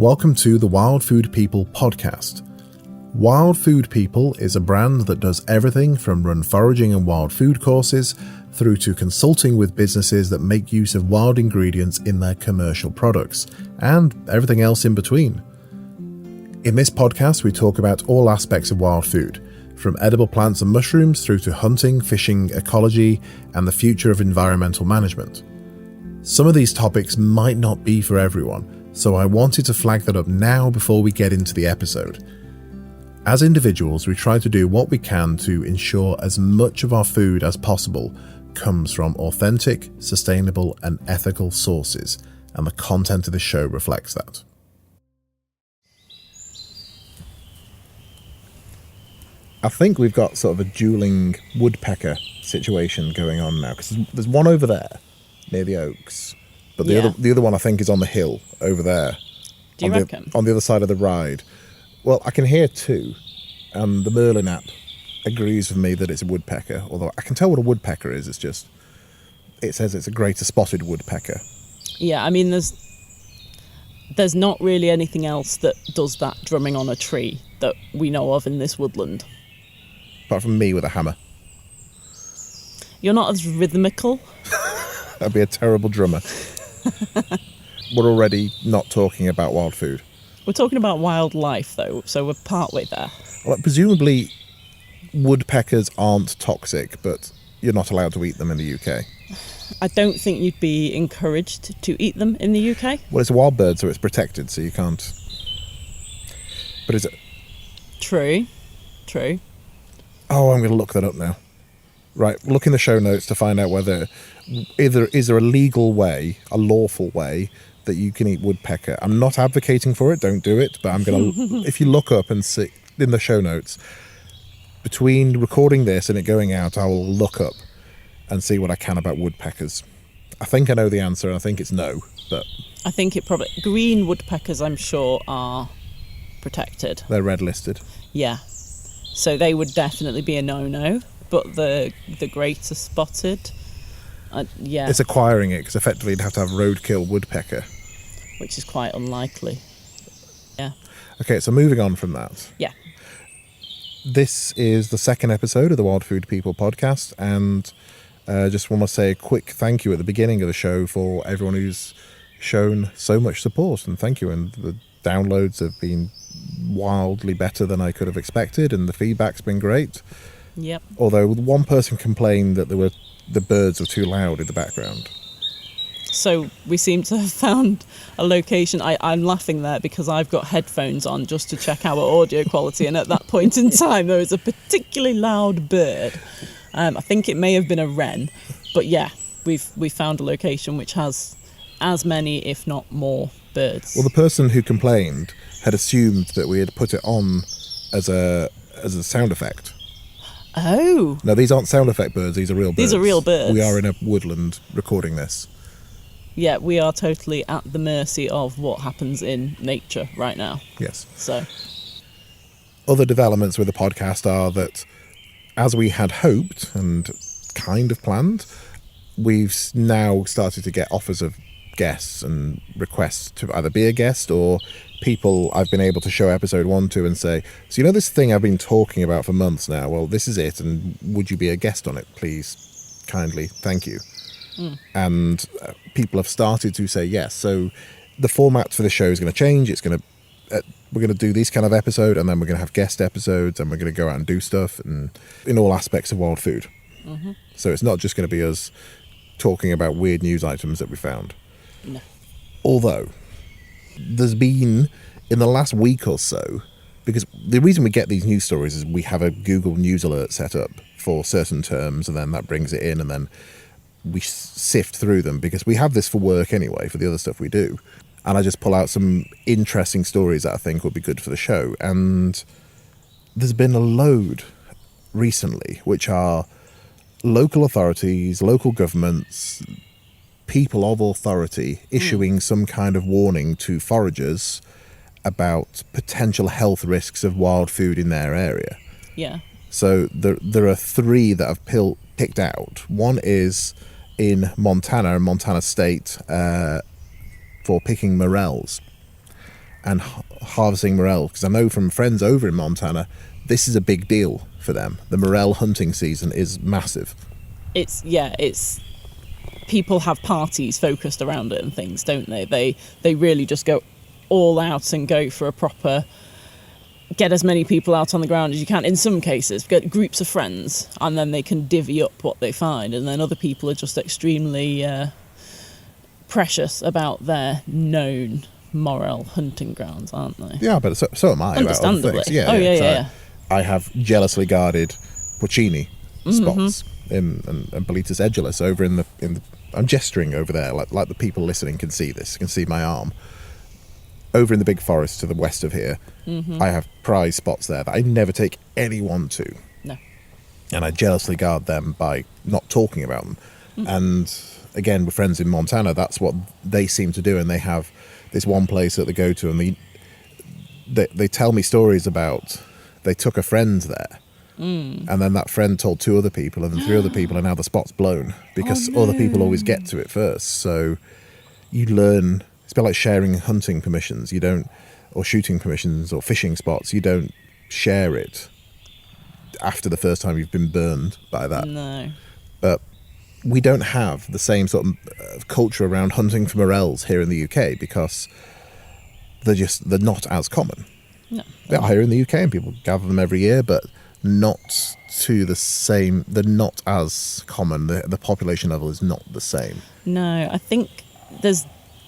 Welcome to the Wild Food People podcast. Wild Food People is a brand that does everything from run foraging and wild food courses through to consulting with businesses that make use of wild ingredients in their commercial products, and everything else in between. In this podcast, we talk about all aspects of wild food, from edible plants and mushrooms through to hunting, fishing, ecology, and the future of environmental management. Some of these topics might not be for everyone, so I wanted to flag that up now before we get into the episode. As individuals, we try to do what we can to ensure as much of our food as possible comes from authentic, sustainable, and ethical sources, and the content of the show reflects that. I think we've got sort of a dueling woodpecker situation going on now, because there's one over there near the oaks, but the other one I think is on the hill over there. Do you reckon? On the other side of the ride. Well, I can hear two, and the Merlin app agrees with me that it's a woodpecker, although I can tell what a woodpecker is. It says it's a greater spotted woodpecker. Yeah, I mean, there's not really anything else that does that drumming on a tree that we know of in this woodland. Apart from me with a hammer. You're not as rhythmical. I'd be a terrible drummer. We're already not talking about wild food. We're talking about wildlife, though, so we're partway there. Well, presumably, woodpeckers aren't toxic, but you're not allowed to eat them in the UK. I don't think you'd be encouraged to eat them in the UK. Well, it's a wild bird, so it's protected, so you can't. But is it? True. Oh, I'm going to look that up now. Right, look in the show notes to find out whether is there a legal way, a lawful way, that you can eat woodpecker. I'm not advocating for it, don't do it, but I'm going to, if you look up and see in the show notes, between recording this and it going out, I will look up and see what I can about woodpeckers. I think I know the answer, and I think it's no, but... I think it probably... Green woodpeckers, I'm sure, are protected. They're red listed. Yeah. So they would definitely be a no-no, but the greater spotted... yeah. It's acquiring it, because effectively you'd have to have roadkill woodpecker. Which is quite unlikely. Yeah. Okay, so moving on from that. Yeah. This is the second episode of the Wild Food People podcast, and just want to say a quick thank you at the beginning of the show for everyone who's shown so much support, and thank you. And the downloads have been wildly better than I could have expected, and the feedback's been great. Yep. Although one person complained that the birds were too loud in the background. So we seem to have found a location. I'm laughing there because I've got headphones on just to check our audio quality, and at that point in time there was a particularly loud bird. I think it may have been a wren, but yeah, we found a location which has as many, if not more, birds. Well, the person who complained had assumed that we had put it on as a sound effect. Oh. No, these aren't sound effect birds, these are real birds. These are real birds. We are in a woodland recording this. Yeah, we are totally at the mercy of what happens in nature right now. Yes. So, other developments with the podcast are that, as we had hoped and kind of planned, we've now started to get offers of guests and requests to either be a guest or people I've been able to show episode 1 to and say, so you know this thing I've been talking about for months now, well, this is it, and would you be a guest on it, please, kindly, thank you. And people have started to say yes. So the format for the show is going to change. We're going to do these kind of episode, and then we're going to have guest episodes, and we're going to go out and do stuff, and in all aspects of wild food. Mm-hmm. So it's not just going to be us talking about weird news items that we found. No. Although there's been, in the last week or so, because the reason we get these news stories is we have a Google News alert set up for certain terms, and then that brings it in, and then we sift through them, because we have this for work anyway, for the other stuff we do. And I just pull out some interesting stories that I think would be good for the show. And there's been a load recently, which are local authorities, local governments, people of authority issuing some kind of warning to foragers about potential health risks of wild food in their area. Yeah. So there are 3 that I've picked out. One is in Montana State, for picking morels. and harvesting morel, because I know from friends over in Montana, this is a big deal for them. The morel hunting season is massive. It's people have parties focused around it and things, don't they? They really just go all out and go for a proper, get as many people out on the ground as you can. In some cases, get groups of friends, and then they can divvy up what they find. And then other people are just extremely precious about their known morel hunting grounds, aren't they? Yeah, but so am I. Understandably. About other things. Oh, yeah. I have jealously guarded porcini spots and Boletus edulis over in the. I'm gesturing over there, like the people listening can see this. Can see my arm. Over in the big forest to the west of here, I have prize spots there that I never take anyone to. No. And I jealously guard them by not talking about them. And again, with friends in Montana, that's what they seem to do. And they have this one place that they go to, and they tell me stories about they took a friend there. And then that friend told 2 other people, and then 3 other people, and now the spot's blown because other people always get to it first. So you learn. It's a bit like sharing hunting permissions. You don't, or shooting permissions, or fishing spots. You don't share it after the first time you've been burned by that. No. But we don't have the same sort of culture around hunting for morels here in the UK because they're not as common. No. They are here in the UK, and people gather them every year, but not to the same. They're not as common. The population level is not the same. No, I think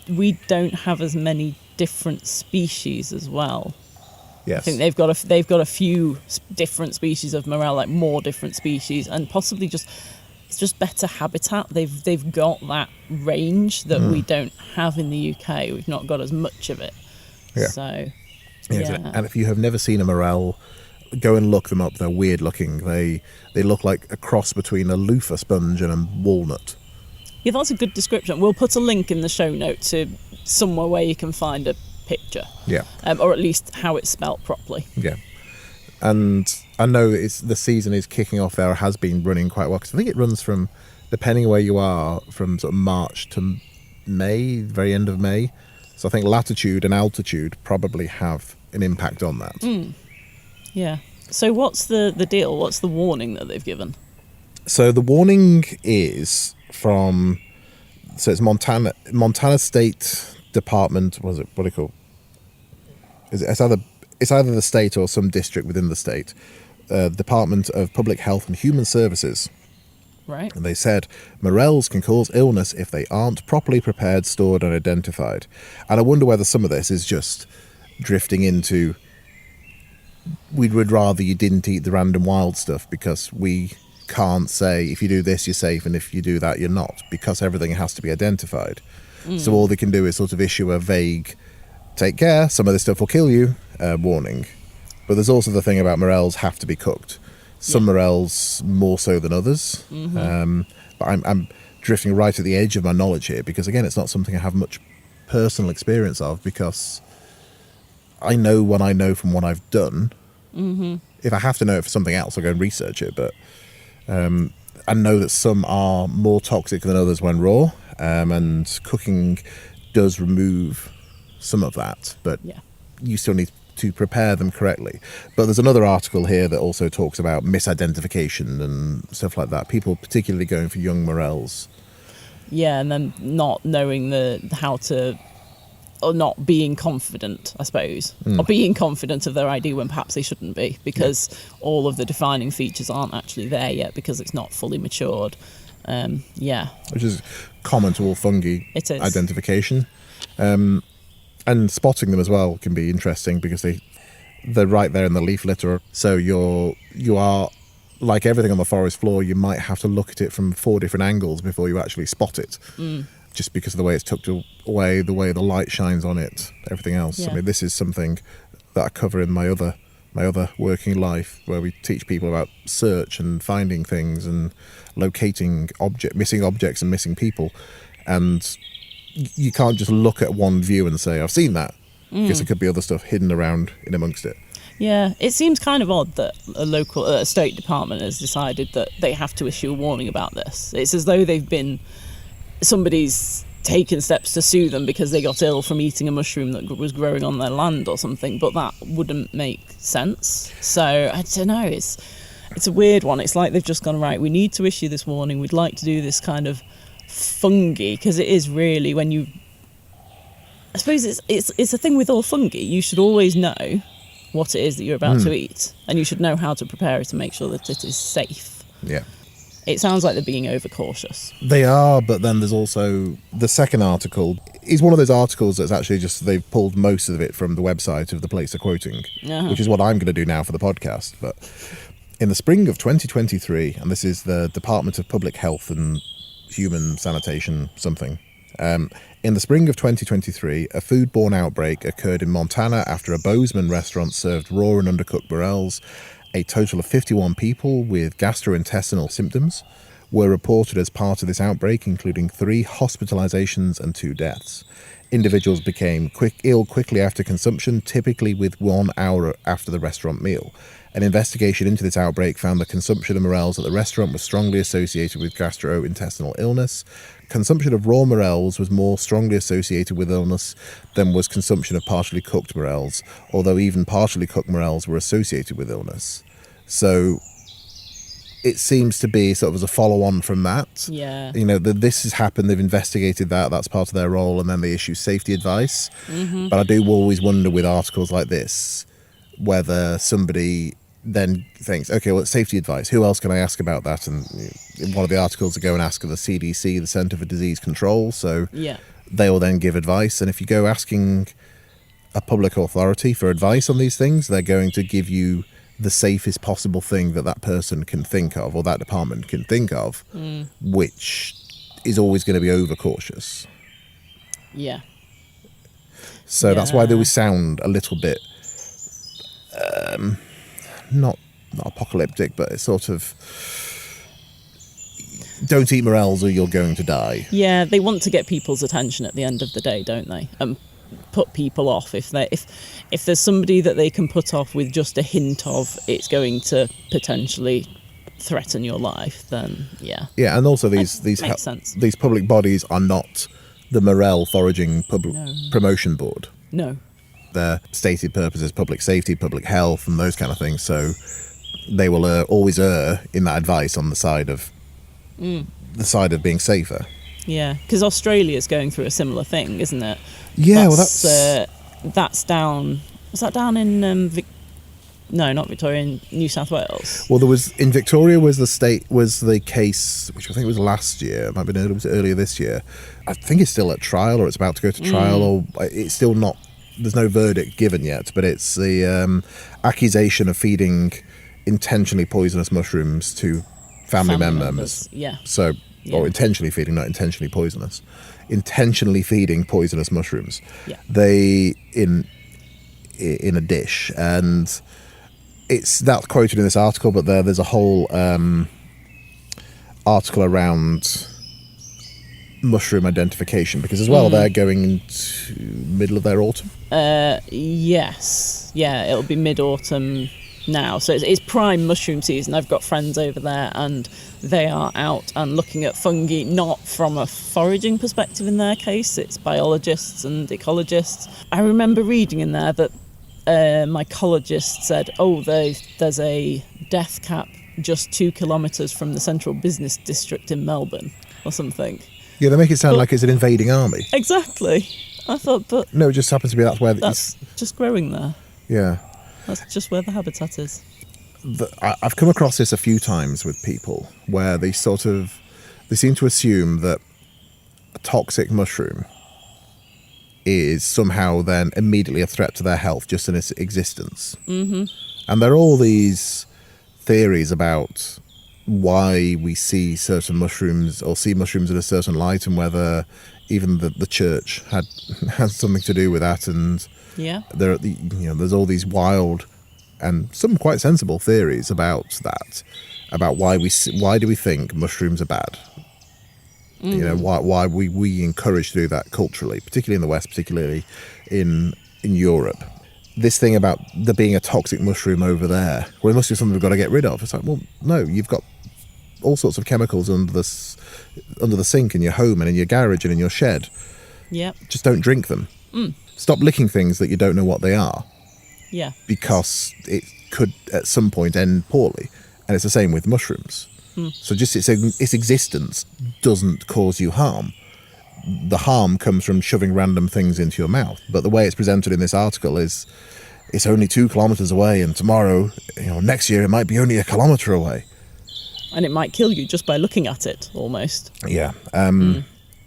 we don't have as many different species as well. Yes. I think they've got a few different species of morel, like more different species, and possibly it's just better habitat. They've got that range that we don't have in the UK. We've not got as much of it. Yeah. So yeah. And if you have never seen a morel, go and look them up. They're weird looking. They look like a cross between a loofah sponge and a walnut. Yeah, that's a good description. We'll put a link in the show note to somewhere where you can find a picture. Yeah. Or at least how it's spelt properly. Yeah. And I know the season is kicking off there. It has been running quite well, because I think it runs from, depending where you are, from sort of March to May, very end of May. So I think latitude and altitude probably have an impact on that. Yeah. So what's the deal? What's the warning that they've given? So the warning is it's Montana State Department. What do you call? It's either the state or some district within the state. Department of Public Health and Human Services. Right. And they said morels can cause illness if they aren't properly prepared, stored, and identified. And I wonder whether some of this is just drifting into, we would rather you didn't eat the random wild stuff, because we can't say if you do this you're safe and if you do that you're not, because everything has to be identified. So all they can do is sort of issue a vague, take care, some of this stuff will kill you, warning. But there's also the thing about morels have to be cooked. Some morels more so than others. But I'm drifting right at the edge of my knowledge here, because again, it's not something I have much personal experience of, because I know what I know from what I've done. If I have to know it for something else, I'll go and research it. But I know that some are more toxic than others when raw, and cooking does remove some of that, but you still need to prepare them correctly. But there's another article here that also talks about misidentification and stuff like that. People particularly going for young morels. Yeah, and then not knowing how to, or not being confident, I suppose, or being confident of their ID when perhaps they shouldn't be, because all of the defining features aren't actually there yet, because it's not fully matured. Which is common to all fungi. It is. Identification. And spotting them as well can be interesting, because they're right there in the leaf litter. So you are, like everything on the forest floor, you might have to look at it from 4 different angles before you actually spot it. Just because of the way it's tucked away, the way the light shines on it, everything else. I mean, this is something that I cover in my other working life, where we teach people about search and finding things and locating missing objects and missing people. And you can't just look at one view and say, I've seen that, because there could be other stuff hidden around in amongst it. Yeah, it seems kind of odd that a state department has decided that they have to issue a warning about this. It's as though somebody's taken steps to sue them because they got ill from eating a mushroom that was growing on their land or something, but that wouldn't make sense. So I don't know, it's a weird one. It's like they've just gone, right, we need to issue this warning, we'd like to do this kind of fungi, because it is really, when you, I suppose it's a thing with all fungi, you should always know what it is that you're about to eat, and you should know how to prepare it to make sure that it is safe. Yeah. It sounds like they're being overcautious. They are, but then there's also the second article is one of those articles that's actually just, they've pulled most of it from the website of the place they're quoting, which is what I'm going to do now for the podcast. But in the spring of 2023, and this is the Department of Public Health and Human Sanitation something, in the spring of 2023, a foodborne outbreak occurred in Montana after a Bozeman restaurant served raw and undercooked morels. A total of 51 people with gastrointestinal symptoms were reported as part of this outbreak, including 3 hospitalizations and 2 deaths. Individuals became ill quickly after consumption, typically with 1 hour after the restaurant meal. An investigation into this outbreak found the consumption of morels at the restaurant was strongly associated with gastrointestinal illness. Consumption of raw morels was more strongly associated with illness than was consumption of partially cooked morels, although even partially cooked morels were associated with illness. So it seems to be sort of as a follow-on from that. Yeah. You know, this has happened, they've investigated that's part of their role, and then they issue safety advice. Mm-hmm. But I do always wonder with articles like this whether somebody then thinks, okay, well, it's safety advice, who else can I ask about that? And in one of the articles they go and ask the CDC, the Centre for Disease Control, so they will then give advice. And if you go asking a public authority for advice on these things, they're going to give you the safest possible thing that person can think of, or that department can think of, which is always going to be overcautious. Yeah. So that's why they always sound a little bit not apocalyptic, but it's sort of, don't eat morels or you're going to die. Yeah, they want to get people's attention at the end of the day, don't they? And put people off. If there's somebody that they can put off with just a hint of it's going to potentially threaten your life, then yeah. Yeah, and also these public bodies are not the Morel Foraging Promotion Board. No. Their stated purpose is public safety, public health, and those kind of things. So they will always err in that advice on the side of being safer. Yeah, because Australia's going through a similar thing, isn't it? Yeah, that's down. Was that down in no, not Victoria, in New South Wales? Well, in Victoria was the case, which I think was last year. It might have been earlier this year. I think it's still at trial, or it's about to go to trial, or it's still not. There's no verdict given yet, but it's the accusation of feeding intentionally poisonous mushrooms to family members. Yeah. So, or intentionally feeding, not intentionally poisonous. Intentionally feeding poisonous mushrooms. Yeah. They in a dish, and it's that quoted in this article, but there's a whole article around mushroom identification, because as well they're going into middle of their autumn. Yes, yeah, it'll be mid-autumn now, so it's prime mushroom season. I've got friends over there and they are out and looking at fungi, not from a foraging perspective in their case, it's biologists and ecologists. I remember reading in there that mycologist said, there's a death cap just 2 kilometres from the central business district in Melbourne or something. Yeah, they make it sound like it's an invading army. Exactly. I thought, but... No, it just happens to be that's just growing there. Yeah. That's just where the habitat is. I've come across this a few times with people where they seem to assume that a toxic mushroom is somehow then immediately a threat to their health just in its existence. Mm-hmm. And there are all these theories about why we see certain mushrooms or see mushrooms in a certain light, and whether even the church has something to do with that. And there's all these wild and some quite sensible theories about that, about why do we think mushrooms are bad. You know, why we encourage to do that culturally, particularly in the West, particularly in Europe. This thing about there being a toxic mushroom over there, well, it must be something we've got to get rid of. It's like, well, no, you've got all sorts of chemicals under the sink in your home and in your garage and in your shed. Yeah. Just don't drink them. Stop licking things that you don't know what they are. Yeah. Because it could at some point end poorly. And it's the same with mushrooms. So just its existence doesn't cause you harm. The harm comes from shoving random things into your mouth. But the way it's presented in this article is it's only 2 kilometres away, and tomorrow, next year, it might be only 1 kilometre away. And it might kill you just by looking at it, almost. Yeah.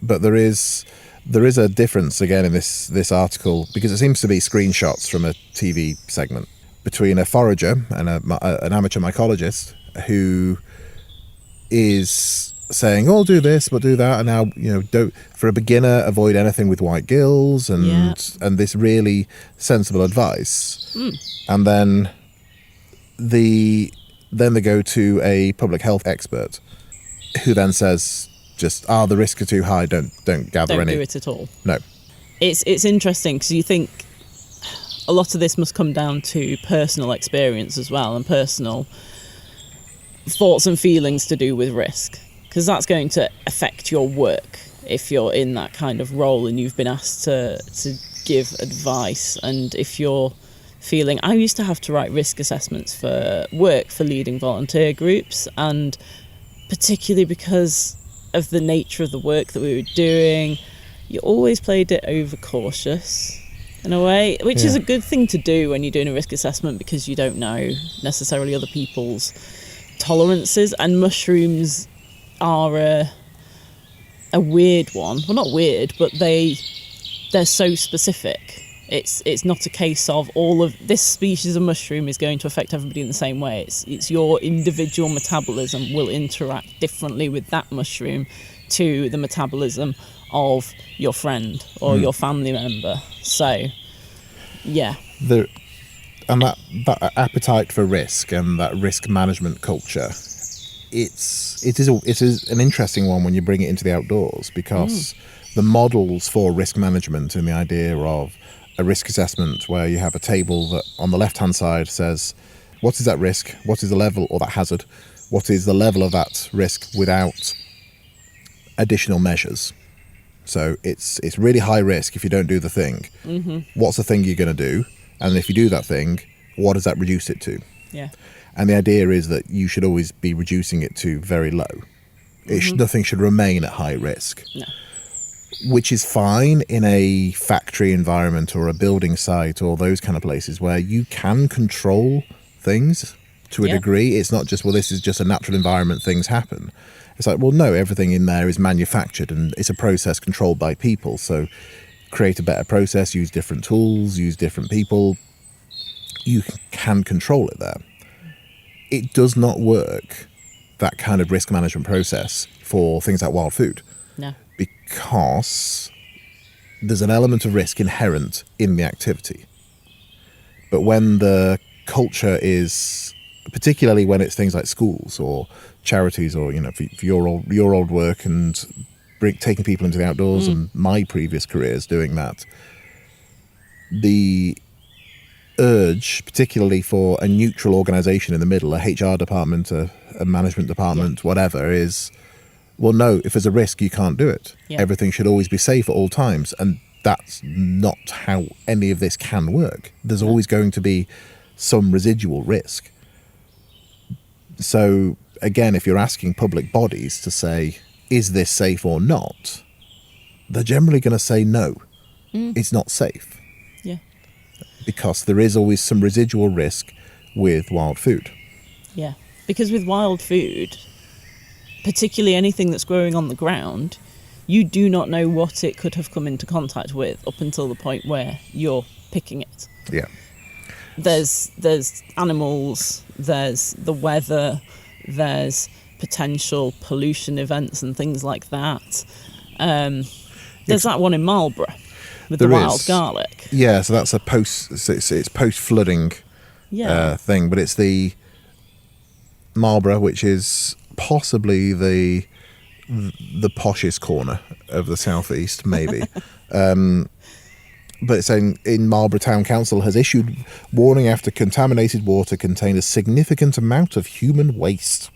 But there is a difference, again, in this article, because it seems to be screenshots from a TV segment, between a forager and an amateur mycologist who is saying, "Oh, do this, but do that," and now don't, for a beginner, avoid anything with white gills, and this really sensible advice. And then they go to a public health expert, who then says, "Just the risks are too high. Don't gather any. Don't do it at all." No. It's interesting because you think a lot of this must come down to personal experience as well, and personal thoughts and feelings to do with risk, because that's going to affect your work if you're in that kind of role and you've been asked to give advice. And if you're feeling, I used to have to write risk assessments for work, for leading volunteer groups, and particularly because of the nature of the work that we were doing, you always played it overcautious in a way, which is a good thing to do when you're doing a risk assessment, because you don't know necessarily other people's tolerances. And mushrooms are a weird one. Well, not weird, but they're so specific. It's not a case of all of this species of mushroom is going to affect everybody in the same way. It's your individual metabolism will interact differently with that mushroom to the metabolism of your friend or your family member. So, yeah. And that appetite for risk and that risk management culture, it is an interesting one when you bring it into the outdoors, because the models for risk management and the idea of a risk assessment where you have a table that on the left-hand side says, what is that risk? What is the level, or that hazard? What is the level of that risk without additional measures? So it's really high risk if you don't do the thing. What's the thing you're going to do? And if you do that thing, what does that reduce it to? Yeah. And the idea is that you should always be reducing it to very low. Nothing should remain at high risk. No. Which is fine in a factory environment or a building site or those kind of places where you can control things to a degree. It's not just, well, this is just a natural environment, things happen. It's like, well, no, everything in there is manufactured and it's a process controlled by people. So create a better process, use different tools, use different people. You can control it there. It does not work, that kind of risk management process, for things like wild food. No. Because there's an element of risk inherent in the activity. But when the culture is, particularly when it's things like schools or charities or, for your old work and taking people into the outdoors and my previous careers doing that, the urge, particularly for a neutral organisation in the middle, a HR department, a management department, whatever, is, well, no, if there's a risk, you can't do it. Yeah. Everything should always be safe at all times. And that's not how any of this can work. There's always going to be some residual risk. So, again, if you're asking public bodies to say, is this safe or not, they're generally going to say no, it's not safe. Yeah. Because there is always some residual risk with wild food. Yeah. Because with wild food, particularly anything that's growing on the ground, you do not know what it could have come into contact with up until the point where you're picking it. Yeah. There's animals, there's the weather, there's potential pollution events and things like that. There's that one in Marlborough with the wild garlic. Yeah, so that's it's post-flooding thing, but it's the Marlborough, which is possibly the poshest corner of the southeast, maybe. But it's saying in Marlborough Town Council has issued warning after contaminated water contained a significant amount of human waste.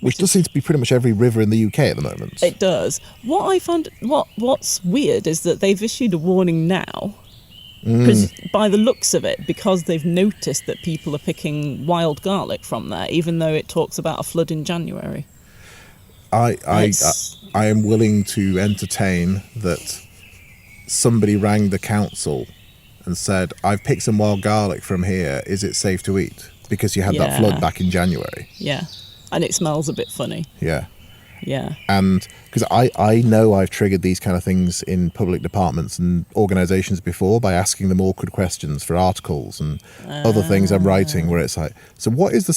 which does seem to be pretty much every river in the UK at the moment. It does. What I found, what's weird is that they've issued a warning now, because by the looks of it, because they've noticed that people are picking wild garlic from there, even though it talks about a flood in January. I am willing to entertain that somebody rang the council and said, I've picked some wild garlic from here, is it safe to eat? Because you had that flood back in January. Yeah, and it smells a bit funny. Yeah. Yeah. And because I know I've triggered these kind of things in public departments and organisations before by asking them awkward questions for articles and other things I'm writing, where it's like, so what is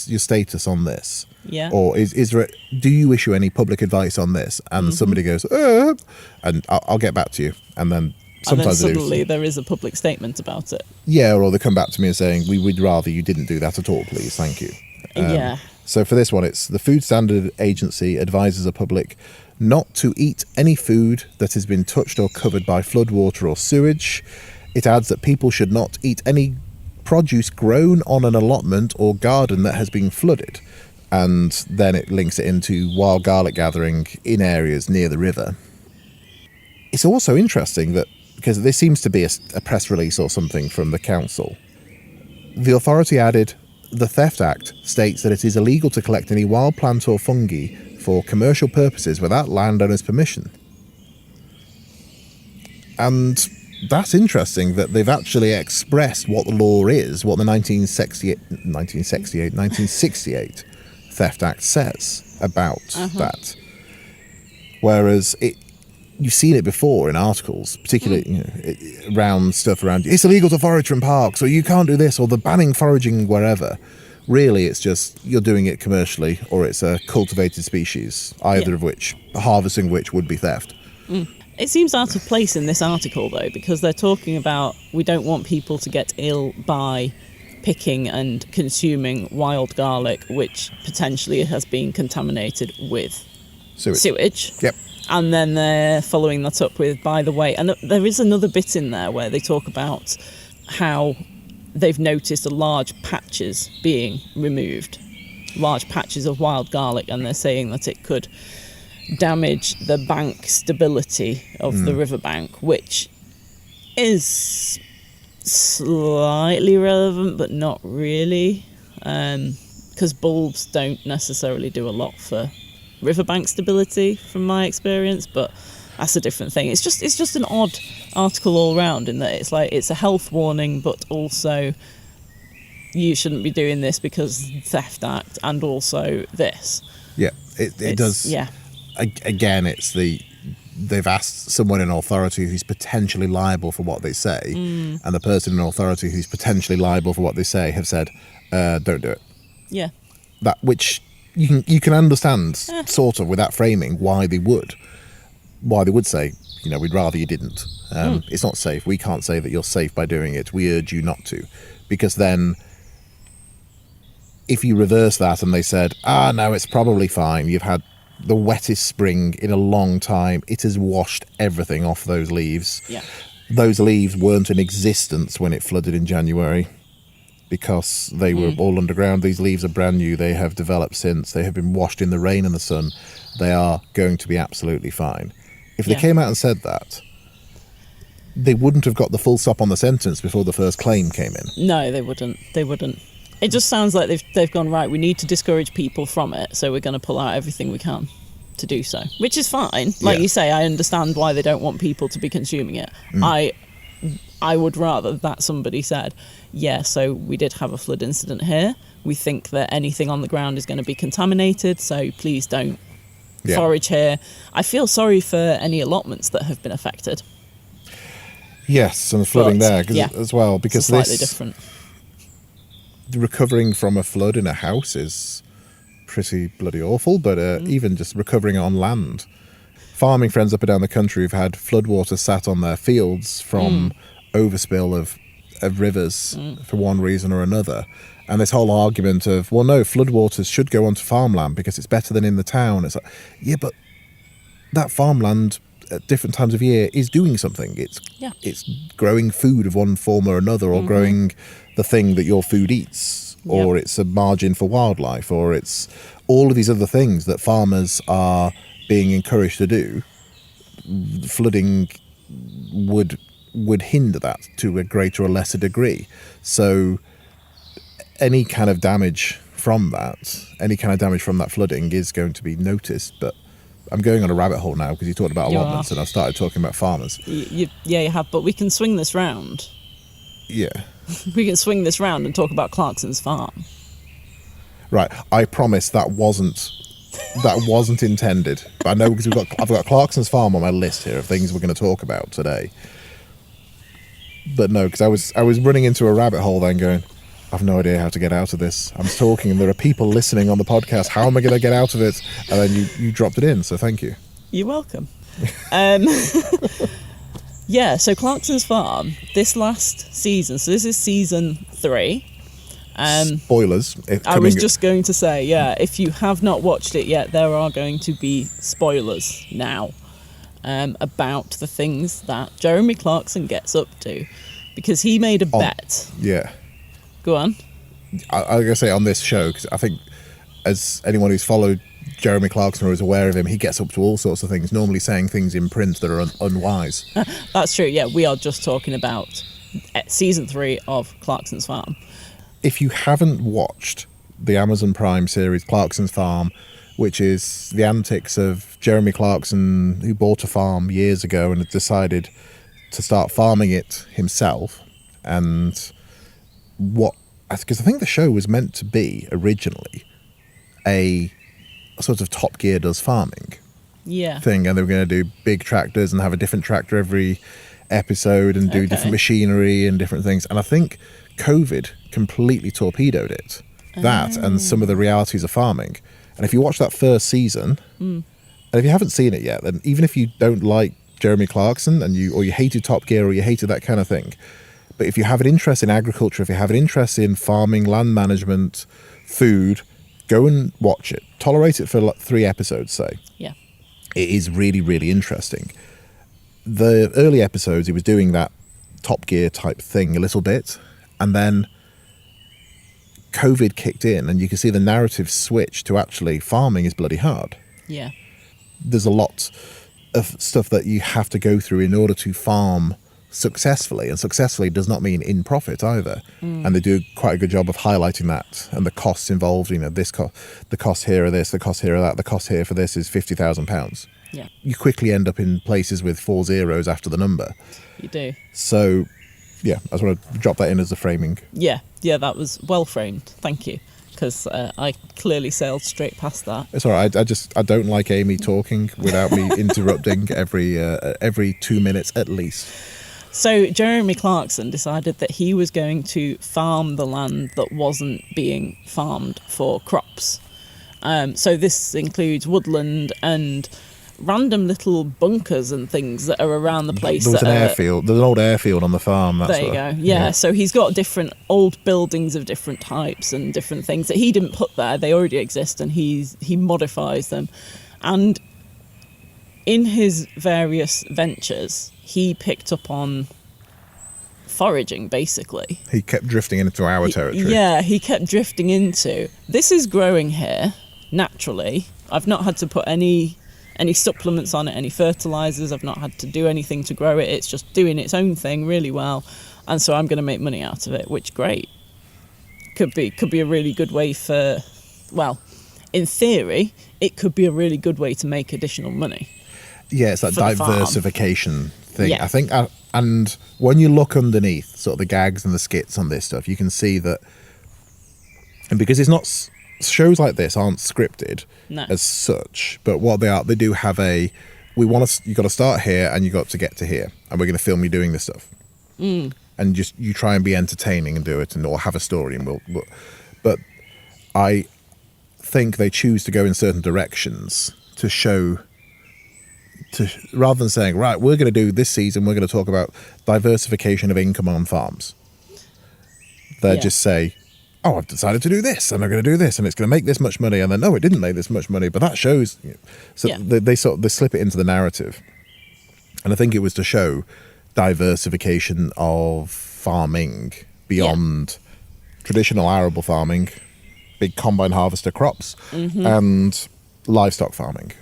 your status on this? Yeah. Or is there do you issue any public advice on this? And somebody goes, and I'll get back to you. And then sometimes suddenly there is a public statement about it. Yeah, or they come back to me and saying, we would rather you didn't do that at all, please. Thank you. Yeah. So for this one, it's the Food Standard Agency advises the public not to eat any food that has been touched or covered by floodwater or sewage. It adds that people should not eat any produce grown on an allotment or garden that has been flooded. And then it links it into wild garlic gathering in areas near the river. It's also interesting that, because this seems to be a press release or something from the council, the authority added, the Theft Act states that it is illegal to collect any wild plant or fungi for commercial purposes without landowner's permission. And that's interesting that they've actually expressed what the law is, what the 1968 Theft Act says about that. Whereas you've seen it before in articles, particularly around stuff around, it's illegal to forage from parks, or you can't do this, or the banning foraging wherever. Really, it's just you're doing it commercially, or it's a cultivated species, either of which, harvesting which would be theft. It seems out of place in this article, though, because they're talking about we don't want people to get ill by picking and consuming wild garlic, which potentially has been contaminated with sewage. Yep. And then they're following that up with, by the way, and there is another bit in there where they talk about how they've noticed large patches being removed, large patches of wild garlic, and they're saying that it could damage the bank stability of the riverbank, which is slightly relevant, but not really, because bulbs don't necessarily do a lot for riverbank stability from my experience, but that's a different thing. It's just an odd article all round in that it's like it's a health warning, but also you shouldn't be doing this because Theft Act, and also this. Yeah, it does. Yeah. Again, they've asked someone in authority who's potentially liable for what they say, and the person in authority who's potentially liable for what they say have said, don't do it. Yeah. That which you can understand sort of with that framing why they would say, we'd rather you didn't. It's not safe. We can't say that you're safe by doing it. We urge you not to. Because then if you reverse that and they said, no, it's probably fine. You've had the wettest spring in a long time. It has washed everything off those leaves. Yeah. Those leaves weren't in existence when it flooded in January, because they were all underground. These leaves are brand new. They have developed since. They have been washed in the rain and the sun. They are going to be absolutely fine. If they came out and said that, they wouldn't have got the full stop on the sentence before the first claim came in. No, they wouldn't. It just sounds like they've gone, right, we need to discourage people from it, so we're going to pull out everything we can to do so, which is fine. Like you say, I understand why they don't want people to be consuming it. I would rather that somebody said, so we did have a flood incident here. We think that anything on the ground is going to be contaminated, so please don't forage here. I feel sorry for any allotments that have been affected. Yes, and the flooding there as well, because it's slightly different. Recovering from a flood in a house is pretty bloody awful, but even just recovering on land. Farming friends up and down the country have had floodwater sat on their fields from overspill of rivers for one reason or another. And this whole argument of, well, no, floodwaters should go onto farmland because it's better than in the town. It's like, yeah, but that farmland at different times of year is doing something. It's growing food of one form or another, or growing the thing that your food eats, or it's a margin for wildlife, or it's all of these other things that farmers are being encouraged to do. Flooding would hinder that to a greater or lesser degree. So any kind of damage from that flooding is going to be noticed. But I'm going on a rabbit hole now because you talked about allotments and I've started talking about farmers. You have, but we can swing this round. Yeah. We can swing this round and talk about Clarkson's farm. Right. I promise that wasn't intended. But I know because I've got Clarkson's farm on my list here of things we're going to talk about today. But no, because I was running into a rabbit hole then going, I've no idea how to get out of this. I'm talking and there are people listening on the podcast. How am I going to get out of it? And then you dropped it in, so thank you. You're welcome. Yeah, so Clarkson's farm, this last season, so this is season 3. Spoilers. I was just going to say, if you have not watched it yet, there are going to be spoilers now about the things that Jeremy Clarkson gets up to, because he made a bet. Yeah. Go on. I was going to say on this show, because I think as anyone who's followed Jeremy Clarkson or is aware of him, he gets up to all sorts of things, normally saying things in print that are unwise. That's true, yeah. We are just talking about season 3 of Clarkson's Farm. If you haven't watched the Amazon Prime series Clarkson's Farm, which is the antics of Jeremy Clarkson, who bought a farm years ago and had decided to start farming it himself, and because I think the show was meant to be originally a sort of Top Gear does farming thing, and they were going to do big tractors and have a different tractor every episode and do different machinery and different things. And I think COVID completely torpedoed it, that and some of the realities of farming. And if you watch that first season, and if you haven't seen it yet, then even if you don't like Jeremy Clarkson and you hated Top Gear or you hated that kind of thing, but if you have an interest in agriculture, if you have an interest in farming, land management, food, go and watch it. Tolerate it for 3 episodes, say. Yeah. It is really, really interesting. The early episodes, he was doing that Top Gear type thing a little bit, and then COVID kicked in, and you can see the narrative switch to actually farming is bloody hard. Yeah. There's a lot of stuff that you have to go through in order to farm successfully, and successfully does not mean in profit either. And they do quite a good job of highlighting that and the costs involved. The cost here are this, the cost here are that, the cost here for this is £50,000. Yeah. You quickly end up in places with 4 zeros after the number. You do. So, yeah, I just want to drop that in as a framing. Yeah, that was well framed. Thank you, because I clearly sailed straight past that. It's all right. I don't like Amy talking without me interrupting every 2 minutes at least. So Jeremy Clarkson decided that he was going to farm the land that wasn't being farmed for crops. So this includes woodland and random little bunkers and things that are around the place. There was an airfield. There's an old airfield on the farm. There you go. Yeah, so he's got different old buildings of different types and different things that he didn't put there. They already exist, and he modifies them. And in his various ventures, he picked up on foraging, basically. He kept drifting into our territory. He kept drifting into, this is growing here naturally. I've not had to put any supplements on it, any fertilizers. I've not had to do anything to grow it. It's just doing its own thing really well. And so I'm going to make money out of it, which great. Could be a really good way for, well, in theory, it could be a really good way to make additional money. Yeah, it's that diversification thing. Yeah. I think, and when you look underneath sort of the gags and the skits on this stuff, you can see that, and because it's not, shows like this aren't scripted as such, but what they are, they do have you got to start here and you got to get to here, and we're going to film you doing this stuff. And just, you try and be entertaining and do it, or have a story, and but I think they choose to go in certain directions to show, rather than saying, right, we're going to do this season, we're going to talk about diversification of income on farms. They just say, oh, I've decided to do this, and I'm going to do this, and it's going to make this much money, and then, no, it didn't make this much money, but that shows. They slip it into the narrative. And I think it was to show diversification of farming beyond traditional arable farming, big combine harvester crops, and livestock farming.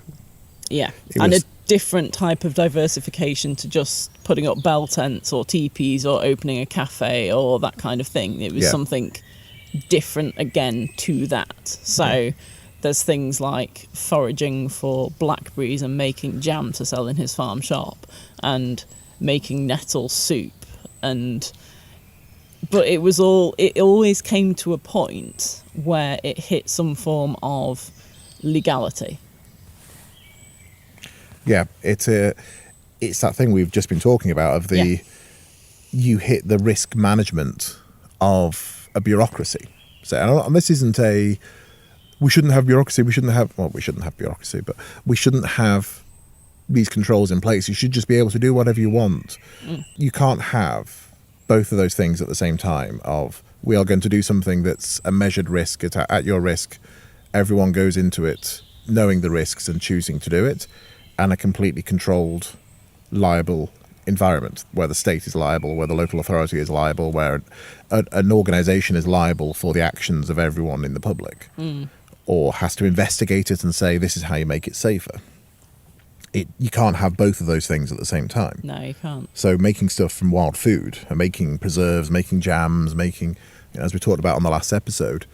Yeah, and a different type of diversification to just putting up bell tents or teepees or opening a cafe or that kind of thing. It was something different again to that. So there's things like foraging for blackberries and making jam to sell in his farm shop and making nettle soup. But it always came to a point where it hit some form of legality. Yeah, it's that thing we've just been talking about of you hit the risk management of a bureaucracy. So, and this isn't we shouldn't have bureaucracy. We shouldn't have bureaucracy, but we shouldn't have these controls in place. You should just be able to do whatever you want. You can't have both of those things at the same time. Of we are going to do something that's a measured risk at your risk. Everyone goes into it knowing the risks and choosing to do it. And a completely controlled, liable environment where the state is liable, where the local authority is liable, where an organisation is liable for the actions of everyone in the public, or has to investigate it and say, this is how you make it safer. You can't have both of those things at the same time. No, you can't. So making stuff from wild food, and making preserves, making jams, as we talked about on the last episode,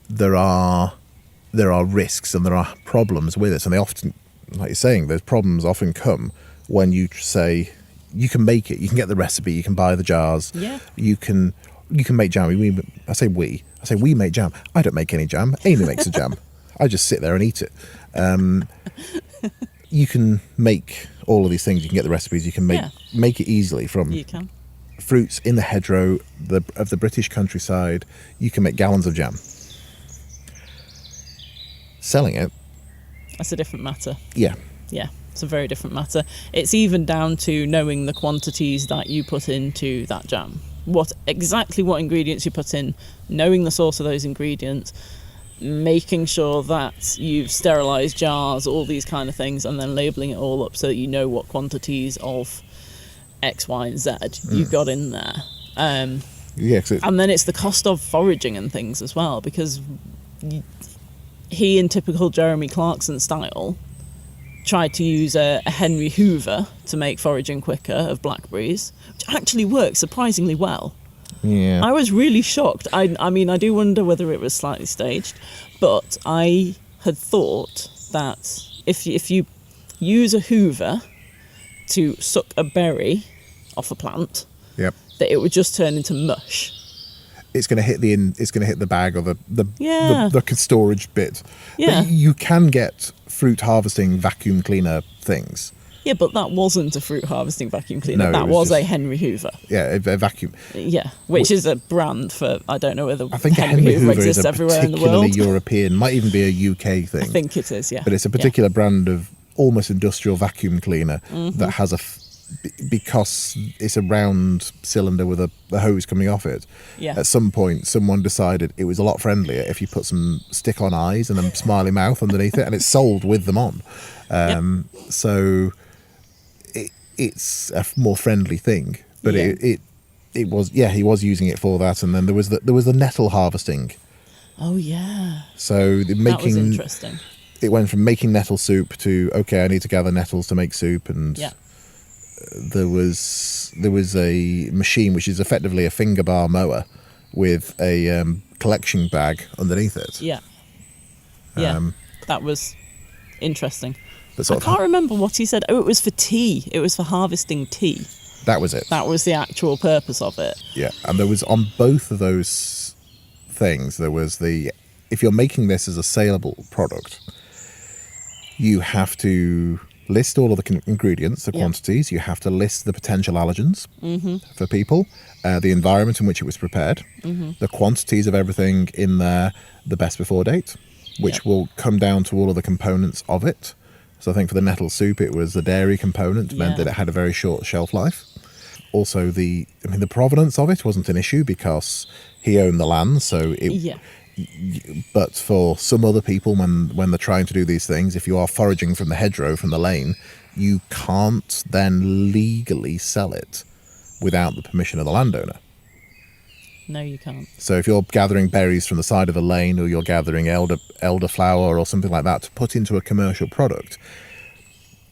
there are risks and there are problems with it, and they often, like you're saying, those problems often come when you say you can make it, you can get the recipe, you can buy the jars, you can make jam. I say we make jam. I don't make any jam. Amy makes a jam. I just sit there and eat it. You can make all of these things. You can get the recipes. You can make it easily from fruits in the hedgerow of the British countryside. You can make gallons of jam. Selling it, that's a different matter. Yeah, it's a very different matter. It's even down to knowing the quantities that you put into that jam, exactly what ingredients you put in, knowing the source of those ingredients, making sure that you've sterilised jars, all these kind of things, and then labelling it all up so that you know what quantities of X, Y, and Z you've got in there. And then it's the cost of foraging and things as well, because he, in typical Jeremy Clarkson style, tried to use a Henry Hoover to make foraging quicker of blackberries, which actually worked surprisingly well. Yeah. I was really shocked. I mean, I do wonder whether it was slightly staged, but I had thought that if you use a Hoover to suck a berry off a plant, that it would just turn into mush. It's going to hit the bag or the storage bit. Yeah. But you can get fruit harvesting vacuum cleaner things. Yeah, but that wasn't a fruit harvesting vacuum cleaner. No, that was a Henry Hoover. Yeah, a vacuum. Yeah, which is a brand for, I don't know whether I think Henry Hoover is exists a everywhere in the particularly world. European, might even be a UK thing. I think it is, yeah. But it's a particular brand of almost industrial vacuum cleaner that has because it's a round cylinder with a hose coming off it. Yeah. At some point, someone decided it was a lot friendlier if you put some stick-on eyes and a smiley mouth underneath it, and it's sold with them on. So it's a more friendly thing. But it was, he was using it for that, and then there was the nettle harvesting. Oh yeah. So that was interesting. It went from making nettle soup to I need to gather nettles to make soup, and there was a machine which is effectively a finger bar mower with a collection bag underneath it. That was interesting. I can't remember what he said. Oh, it was for tea. It was for harvesting tea. That was it. That was the actual purpose of it. Yeah, and there was, on both of those things, there was if you're making this as a saleable product, you have to list all of the ingredients, the quantities. You have to list the potential allergens for people, the environment in which it was prepared, the quantities of everything in there, the best before date, which will come down to all of the components of it. So I think for the nettle soup, it was the dairy component, meant that it had a very short shelf life. Also, the provenance of it wasn't an issue because he owned the land, so it. But for some other people, when they're trying to do these things, if you are foraging from the hedgerow, from the lane, you can't then legally sell it without the permission of the landowner. No, you can't. So if you're gathering berries from the side of a lane, or you're gathering elderflower or something like that to put into a commercial product,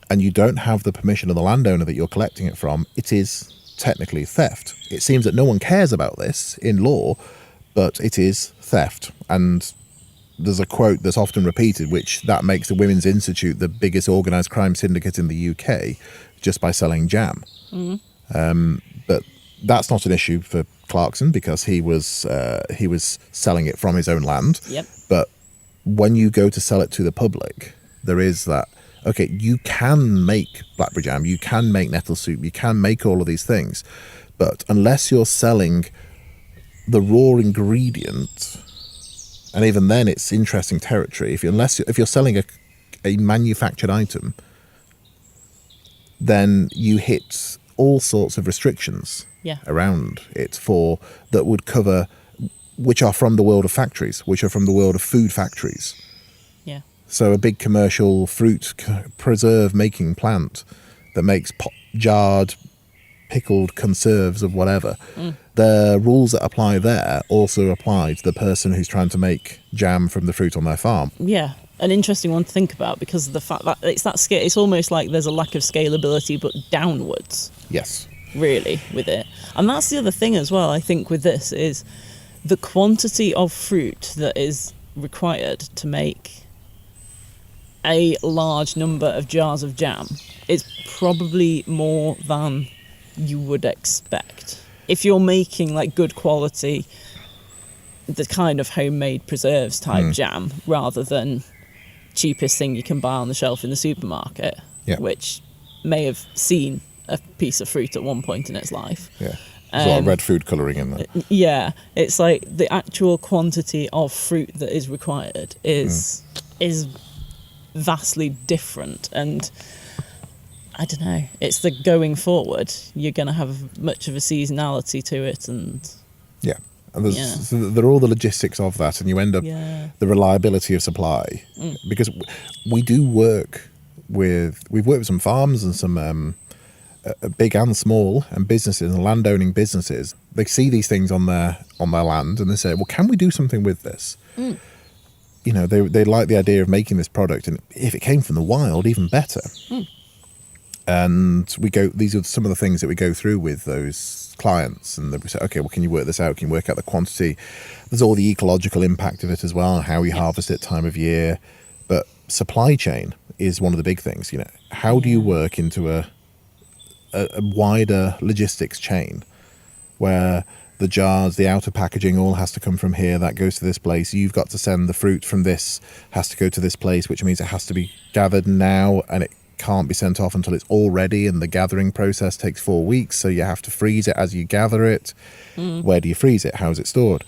and you don't have the permission of the landowner that you're collecting it from, it is technically theft. It seems that no one cares about this in law, but it is theft. And there's a quote that's often repeated, which that makes the Women's Institute the biggest organised crime syndicate in the UK just by selling jam. But that's not an issue for Clarkson, because he was selling it from his own land. Yep. But when you go to sell it to the public, there is that, okay, you can make blackberry jam, you can make nettle soup, you can make all of these things, but unless you're selling the raw ingredient, and even then it's interesting territory, if you're selling a manufactured item, then you hit all sorts of restrictions around it that would cover, which are from the world of factories, which are from the world of food factories. Yeah. So a big commercial fruit preserve making plant that makes jarred, pickled conserves of whatever, the rules that apply there also apply to the person who's trying to make jam from the fruit on their farm. Yeah. An interesting one to think about, because of the fact that it's that scale. It's almost like there's a lack of scalability, but downwards. Yes. Really, with it. And that's the other thing as well, I think, with this, is the quantity of fruit that is required to make a large number of jars of jam is probably more than you would expect. If you're making like good quality, the kind of homemade preserves type jam, rather than cheapest thing you can buy on the shelf in the supermarket, which may have seen a piece of fruit at one point in its life. Yeah, there's a lot of red food colouring in there. Yeah, it's like the actual quantity of fruit that is required is vastly different, and I don't know, it's the going forward, you're going to have much of a seasonality to it, and and so there are all the logistics of that, and you end up the reliability of supply, because we do we've worked with some farms and some big and small, and businesses and landowning businesses. They see these things on their land, and they say, well, can we do something with this? You know, they like the idea of making this product, and if it came from the wild, even better. And these are some of the things that we go through with those clients, and we say, okay, well, can you work this out? Can you work out the quantity? There's all the ecological impact of it as well, how we harvest it, time of year. But supply chain is one of the big things. You know, how do you work into a wider logistics chain where the jars, the outer packaging all has to come from here, that goes to this place, you've got to send the fruit from this, has to go to this place, which means it has to be gathered now, and it can't be sent off until it's all ready, and the gathering process takes 4 weeks, so you have to freeze it as you gather it. Where do you freeze it? How is it stored?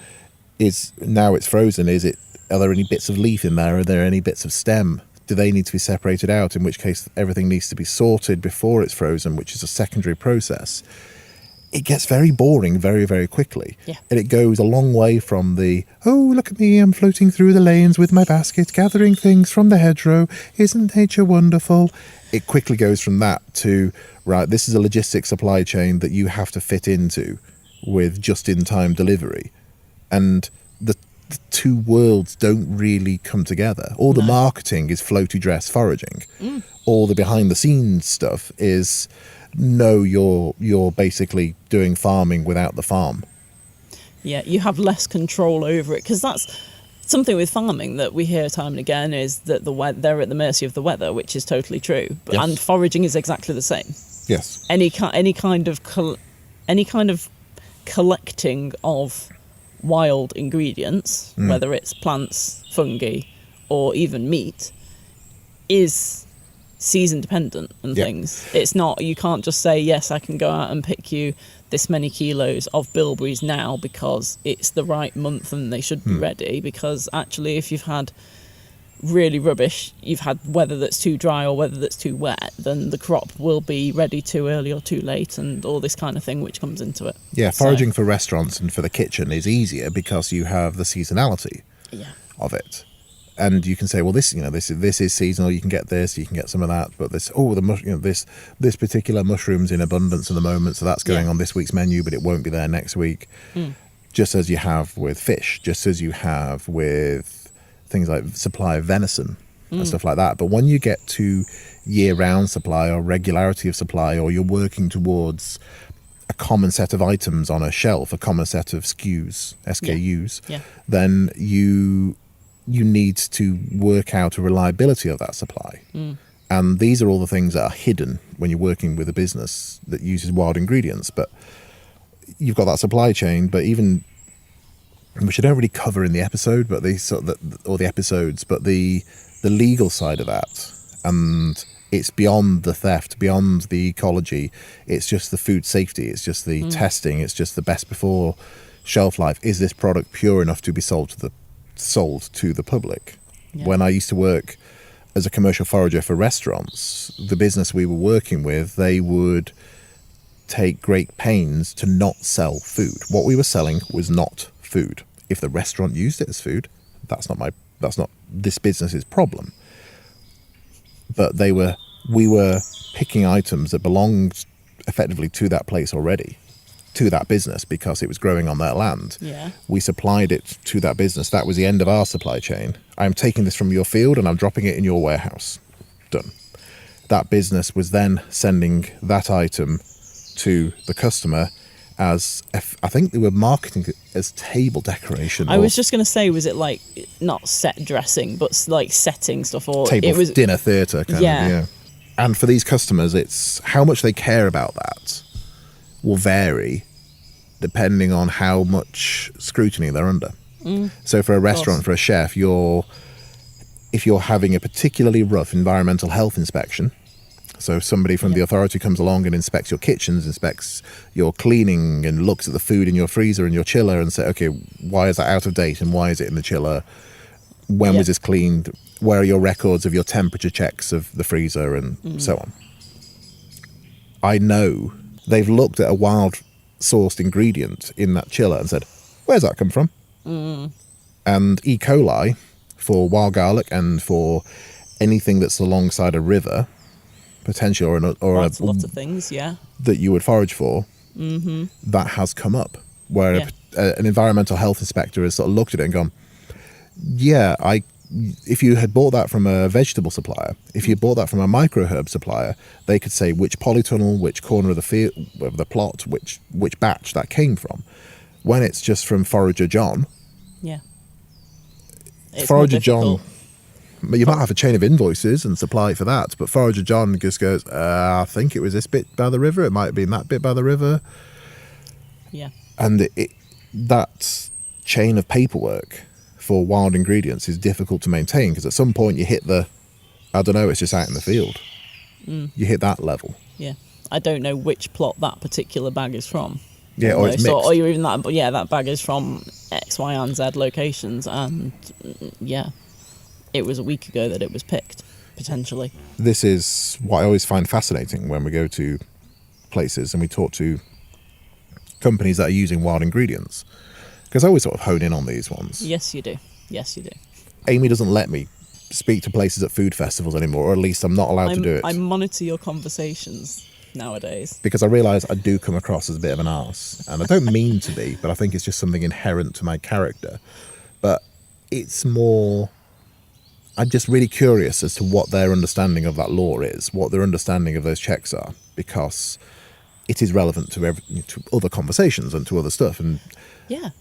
Now it's frozen, are there any bits of leaf in there? Are there any bits of stem? Do they need to be separated out, in which case everything needs to be sorted before it's frozen, which is a secondary process. It gets very boring very, very quickly. And it goes a long way from the, oh, look at me, I'm floating through the lanes with my basket, gathering things from the hedgerow. Isn't nature wonderful? It quickly goes from that to, right, this is a logistic supply chain that you have to fit into with just-in-time delivery. And the two worlds don't really come together. All the marketing is floaty dress foraging. All the behind-the-scenes stuff is, no, you're basically doing farming without the farm. Yeah, you have less control over it, because that's something with farming that we hear time and again, is that they're at the mercy of the weather, which is totally true. And foraging is exactly the same. Yes. Any kind of collecting of wild ingredients, whether it's plants, fungi, or even meat, is season dependent and things. It's not, you can't just say, yes, I can go out and pick you this many kilos of bilberries now because it's the right month and they should be ready, because actually if you've had really rubbish, you've had weather that's too dry or weather that's too wet, then the crop will be ready too early or too late, and all this kind of thing which comes into it. Yeah, foraging for restaurants and for the kitchen is easier because you have the seasonality of it. And you can say, well, this is seasonal. You can get this, you can get some of that, but this particular mushroom's in abundance at the moment, so that's going on this week's menu, but it won't be there next week. just as you have with fish, just as you have with things like supply of venison and stuff like that. But when you get to year-round supply or regularity of supply, or you're working towards a common set of items on a shelf, a common set of SKUs, then you need to work out a reliability of that supply. And these are all the things that are hidden when you're working with a business that uses wild ingredients. But you've got that supply chain, but even, which I don't really cover in the episode, but the episodes, but the legal side of that, and it's beyond the theft, beyond the ecology. It's just the food safety. It's just the testing. It's just the best before shelf life. Is this product pure enough to be sold to the public? Yeah. When I used to work as a commercial forager for restaurants, the business we were working with, they would take great pains to not sell food. What we were selling was not food. If the restaurant used it as food, that's not this business's problem. But we were picking items that belonged effectively to that place already, to that business, because it was growing on that land. Yeah. We supplied it to that business. That was the end of our supply chain. I'm taking this from your field and I'm dropping it in your warehouse. Done. That business was then sending that item to the customer as, I think they were marketing it as table decoration. I was just going to say, was it like not set dressing, but like setting stuff, or table, it was dinner theatre kind of, yeah. And for these customers, it's how much they care about that will vary depending on how much scrutiny they're under. So for a restaurant, for a chef, if you're having a particularly rough environmental health inspection, so somebody from the authority comes along and inspects your kitchens, inspects your cleaning, and looks at the food in your freezer and your chiller and say, okay, why is that out of date and why is it in the chiller? When was this cleaned? Where are your records of your temperature checks of the freezer and so on? I know they've looked at a wild sourced ingredient in that chiller and said, where's that come from? And E. coli for wild garlic and for anything that's alongside a river, potentially, or a lot of things, that you would forage for, that has come up, where an environmental health inspector has sort of looked at it and gone, if you had bought that from a vegetable supplier, if you bought that from a microherb supplier, they could say which polytunnel, which corner of the field, of the plot, which batch that came from. When it's just from Forager John, Forager John, but you might have a chain of invoices and supply it for that, but Forager John just goes, I think it was this bit by the river, it might have been that bit by the river. And that chain of paperwork for wild ingredients is difficult to maintain, because at some point you hit it's just out in the field. You hit that level. I don't know which plot that particular bag is from. Or it's mixed. Or even that, but that bag is from X, Y, and Z locations, and it was a week ago that it was picked, potentially. This is what I always find fascinating when we go to places and we talk to companies that are using wild ingredients, because I always sort of hone in on these ones. Yes, you do. Amy doesn't let me speak to places at food festivals anymore, or at least I'm not allowed to do it. I monitor your conversations nowadays, because I realise I do come across as a bit of an arse, and I don't mean to be, but I think it's just something inherent to my character. But it's more, I'm just really curious as to what their understanding of that law is, what their understanding of those checks are, because it is relevant to other conversations and to other stuff, and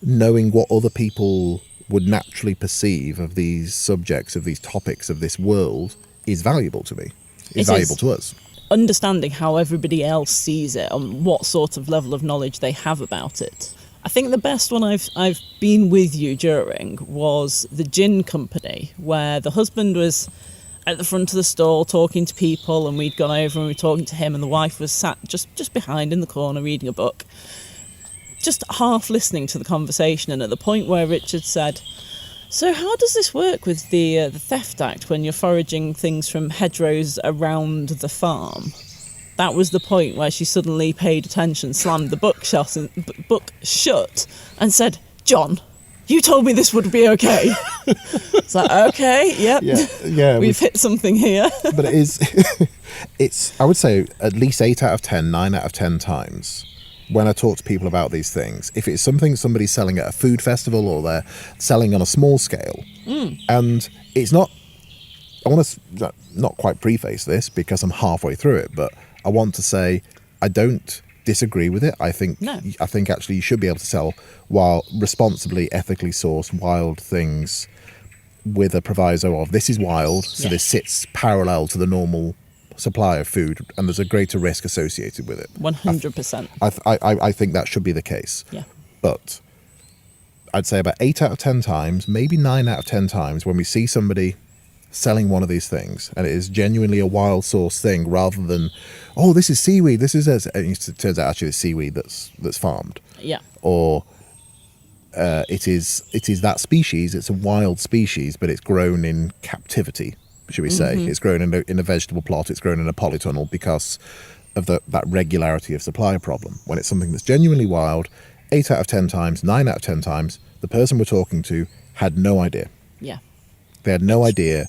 knowing what other people would naturally perceive of these subjects, of these topics, of this world, is valuable to me, is valuable to us. Understanding how everybody else sees it and what sort of level of knowledge they have about it. I think the best one I've been with you during was the gin company, where the husband was at the front of the stall talking to people, and we'd gone over and we were talking to him, and the wife was sat just behind in the corner reading a book, just half listening to the conversation. And at the point where Richard said, so how does this work with the Theft Act when you're foraging things from hedgerows around the farm? That was the point where she suddenly paid attention, slammed the book shut, and said, John, you told me this would be okay. It's like, okay, yep. Yeah, we've hit something here. But it is, it's, I would say, at least 8 out of 10, 9 out of 10 times, when I talk to people about these things, if it's something somebody's selling at a food festival or they're selling on a small scale, and it's not, I want to not quite preface this because I'm halfway through it, but I want to say I don't disagree with it. I think actually you should be able to sell responsibly, ethically sourced wild things with a proviso of this is wild, so this sits parallel to the normal supply of food, and there's a greater risk associated with it. 100%. I think that should be the case. Yeah. But I'd say about 8 out of 10 times, maybe 9 out of 10 times, when we see somebody selling one of these things, and it is genuinely a wild source thing, rather than, oh, this is seaweed, this is this, and it turns out actually it's seaweed that's farmed. Yeah. Or it is that species. It's a wild species, but it's grown in captivity, should we say. It's grown in a vegetable plot, it's grown in a polytunnel because of that regularity of supply problem. When it's something that's genuinely wild, 8 out of 10 times, 9 out of 10 times, the person we're talking to had no idea. Yeah. They had no idea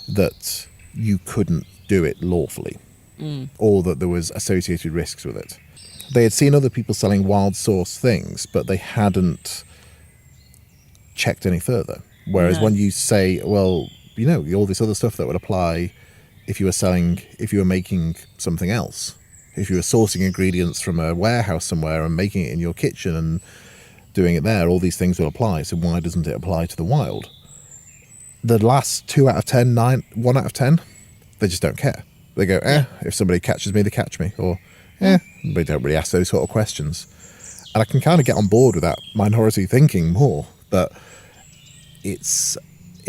that you couldn't do it lawfully, or that there was associated risks with it. They had seen other people selling wild source things, but they hadn't checked any further. Whereas when you say, well, you know, all this other stuff that would apply if you were making something else, if you were sourcing ingredients from a warehouse somewhere and making it in your kitchen and doing it there, all these things will apply. So why doesn't it apply to the wild? The last 2 out of 10, 1 out of 10, they just don't care. They go, if somebody catches me, they catch me. Or, they don't really ask those sort of questions. And I can kind of get on board with that minority thinking more, but it's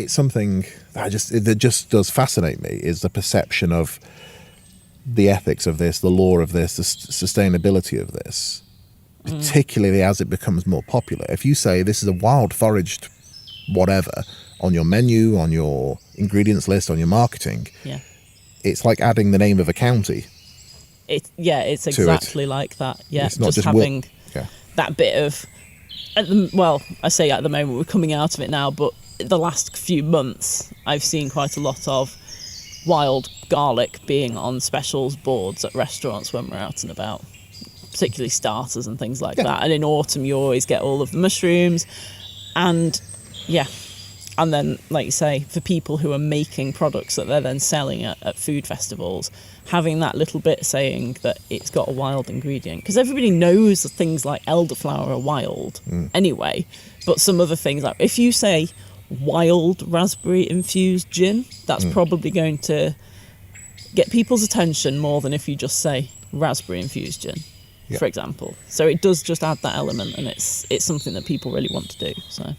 something that just does fascinate me, is the perception of the ethics of this, the law of this, the sustainability of this, particularly as it becomes more popular. If you say this is a wild foraged whatever on your menu, on your ingredients list, on your marketing, it's like adding the name of a county. It's exactly like that. Yeah, it's not just having that bit of, I say at the moment we're coming out of it now, but the last few months I've seen quite a lot of wild garlic being on specials boards at restaurants when we're out and about, particularly starters and things like that. And in autumn you always get all of the mushrooms, and then, like you say, for people who are making products that they're then selling at food festivals, having that little bit saying that it's got a wild ingredient, because everybody knows that things like elderflower are wild anyway, but some other things, like if you say wild raspberry infused gin, that's probably going to get people's attention more than if you just say raspberry infused gin, for example. So it does just add that element, and it's something that people really want to do. So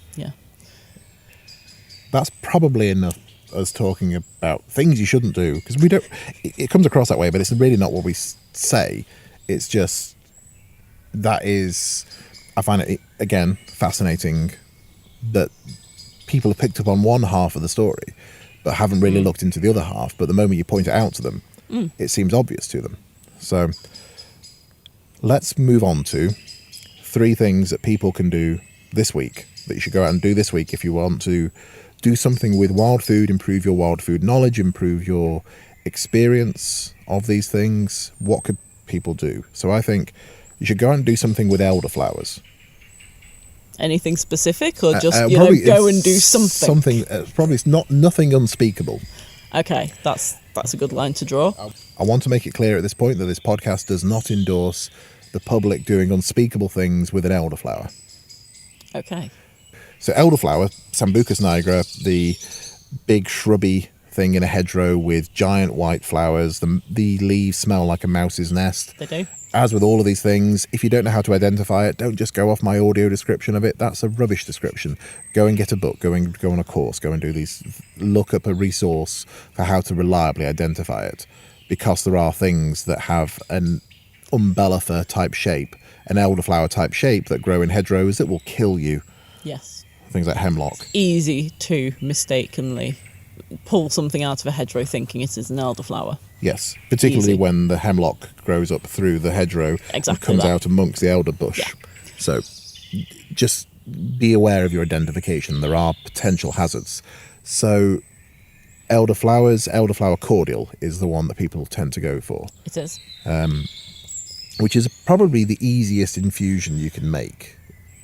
that's probably enough us talking about things you shouldn't do, because we don't, it comes across that way, but it's really not what we say. It's just, that is, I find it again fascinating that people have picked up on one half of the story but haven't really looked into the other half, but the moment you point it out to them, it seems obvious to them. So let's move on to 3 things that people can do this week, that you should go out and do this week if you want to do something with wild food, improve your wild food knowledge, improve your experience of these things. What could people do? So I think you should go out and do something with elderflowers. Anything specific, or just go and do something? Probably nothing unspeakable. Okay, that's a good line to draw. I want to make it clear at this point that this podcast does not endorse the public doing unspeakable things with an elderflower. Okay. So elderflower, Sambucus nigra, the big shrubby thing in a hedgerow with giant white flowers. The leaves smell like a mouse's nest. They do. As with all of these things, if you don't know how to identify it, don't just go off my audio description of it. That's a rubbish description. Go and get a book. Go on a course. Go and do these. Look up a resource for how to reliably identify it, because there are things that have an umbellifer type shape, an elderflower type shape that grow in hedgerows that will kill you. Yes. Things like hemlock. It's easy to mistakenly pull something out of a hedgerow thinking it is an elderflower. Yes, particularly when the hemlock grows up through the hedgerow and comes out amongst the elder bush. Yeah. So just be aware of your identification. There are potential hazards. So elderflower cordial is the one that people tend to go for. It is. which is probably the easiest infusion you can make.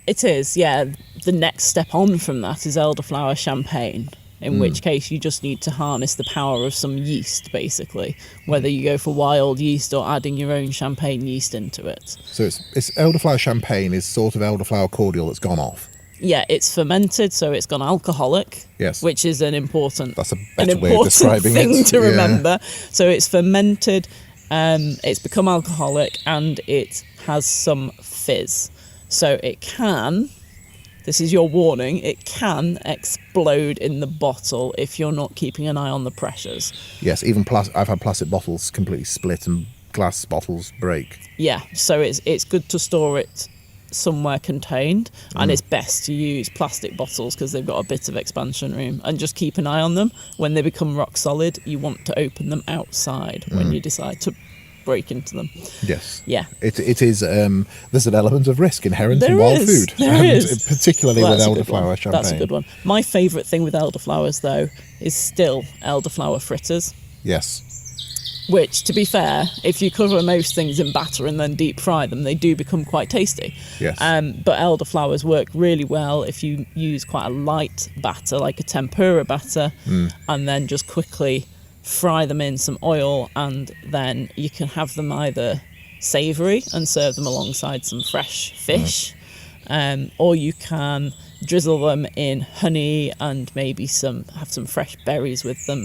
It is, yeah. The next step on from that is elderflower champagne, in which case you just need to harness the power of some yeast, basically, whether you go for wild yeast or adding your own champagne yeast into it. So it's elderflower champagne is sort of elderflower cordial that's gone off. Yeah, it's fermented, so it's gone alcoholic. Yes. Which is an important, That's a better way of describing thing it. to remember. So it's fermented, it's become alcoholic, and it has some fizz. So it can, this is your warning, it can explode in the bottle if you're not keeping an eye on the pressures. Yes, even I've had plastic bottles completely split and glass bottles break. Yeah, so it's good to store it somewhere contained, and it's best to use plastic bottles because they've got a bit of expansion room, and just keep an eye on them. When they become rock solid, you want to open them outside when you decide to break into them. Yes. Yeah. It is, there's an element of risk inherent in There wild is. food. There and is. particularly Well, with that's a good elderflower one. champagne. That's a good one. My favourite thing with elderflowers, though, is still elderflower fritters. Yes. Which, to be fair, if you cover most things in batter and then deep fry them, they do become quite tasty. Yes. But elderflowers work really well if you use quite a light batter, like a tempura batter, and then just quickly fry them in some oil, and then you can have them either savoury and serve them alongside some fresh fish, or you can drizzle them in honey and maybe have some fresh berries with them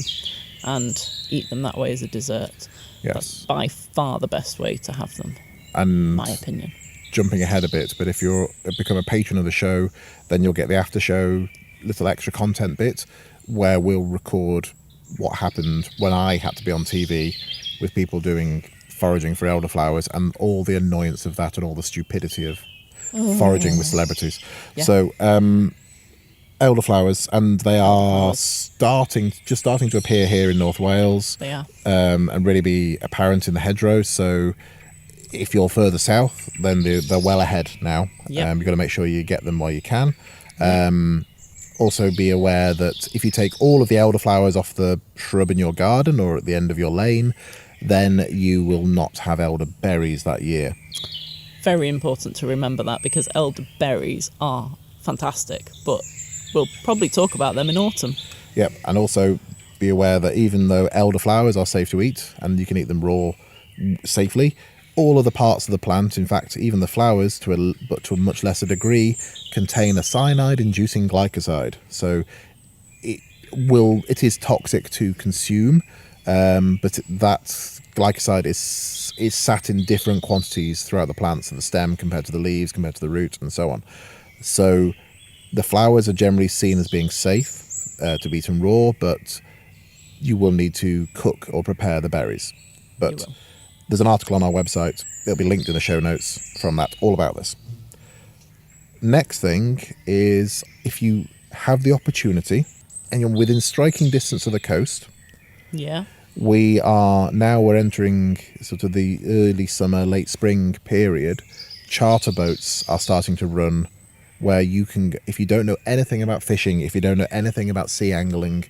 and eat them that way as a dessert. Yes. That's by far the best way to have them, And my opinion. jumping ahead a bit, but if you're become a patron of the show, then you'll get the after show little extra content bit where we'll record what happened when I had to be on TV with people doing foraging for elderflowers and all the annoyance of that and all the stupidity of foraging with celebrities. Yeah. So elderflowers, and they are starting to appear here in North Wales. They are. And really be apparent in the hedgerows. So if you're further south, then they're well ahead now. Yep. You've got to make sure you get them while you can. Also be aware that if you take all of the elderflowers off the shrub in your garden or at the end of your lane, then you will not have elderberries that year. Very important to remember that, because elderberries are fantastic, but we'll probably talk about them in autumn. Yep, and also be aware that even though elderflowers are safe to eat and you can eat them raw safely, all of the parts of the plant, in fact even the flowers to a much lesser degree, contain a cyanide-inducing glycoside. So it is toxic to consume, but that glycoside is sat in different quantities throughout the plants and the stem compared to the leaves, compared to the root, and so on. So the flowers are generally seen as being safe to be eaten raw, but you will need to cook or prepare the berries. But there's an article on our website, it'll be linked in the show notes from that, all about this. Next thing is, if you have the opportunity and you're within striking distance of the coast, we're entering sort of the early summer, late spring period. Charter boats are starting to run where you can, if you don't know anything about fishing, if you don't know anything about sea angling,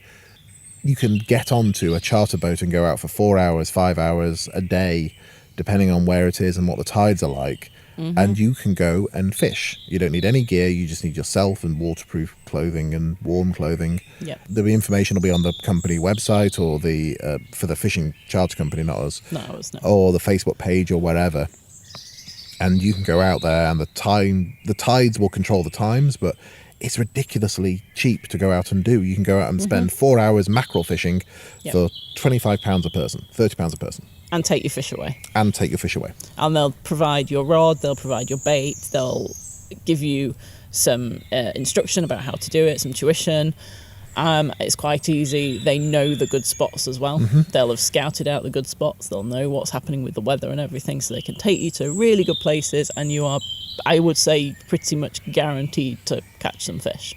you can get onto a charter boat and go out for 4 hours, 5 hours a day, depending on where it is and what the tides are like. And you can go and fish. You don't need any gear, you just need yourself and waterproof clothing and warm clothing. The information will be on the company website or the for the fishing charter company, not us. Not us, no. Or the Facebook page or wherever. And you can go out there, and the tides will control the times, but it's ridiculously cheap to go out and do. You can go out and spend 4 hours mackerel fishing for £25 a person, £30 a person. And take your fish away. And they'll provide your rod, they'll provide your bait, they'll give you some instruction about how to do it, some tuition. It's quite easy. They know the good spots as well. They'll have scouted out the good spots. They'll know what's happening with the weather and everything, so they can take you to really good places, and you are, I would say, pretty much guaranteed to catch some fish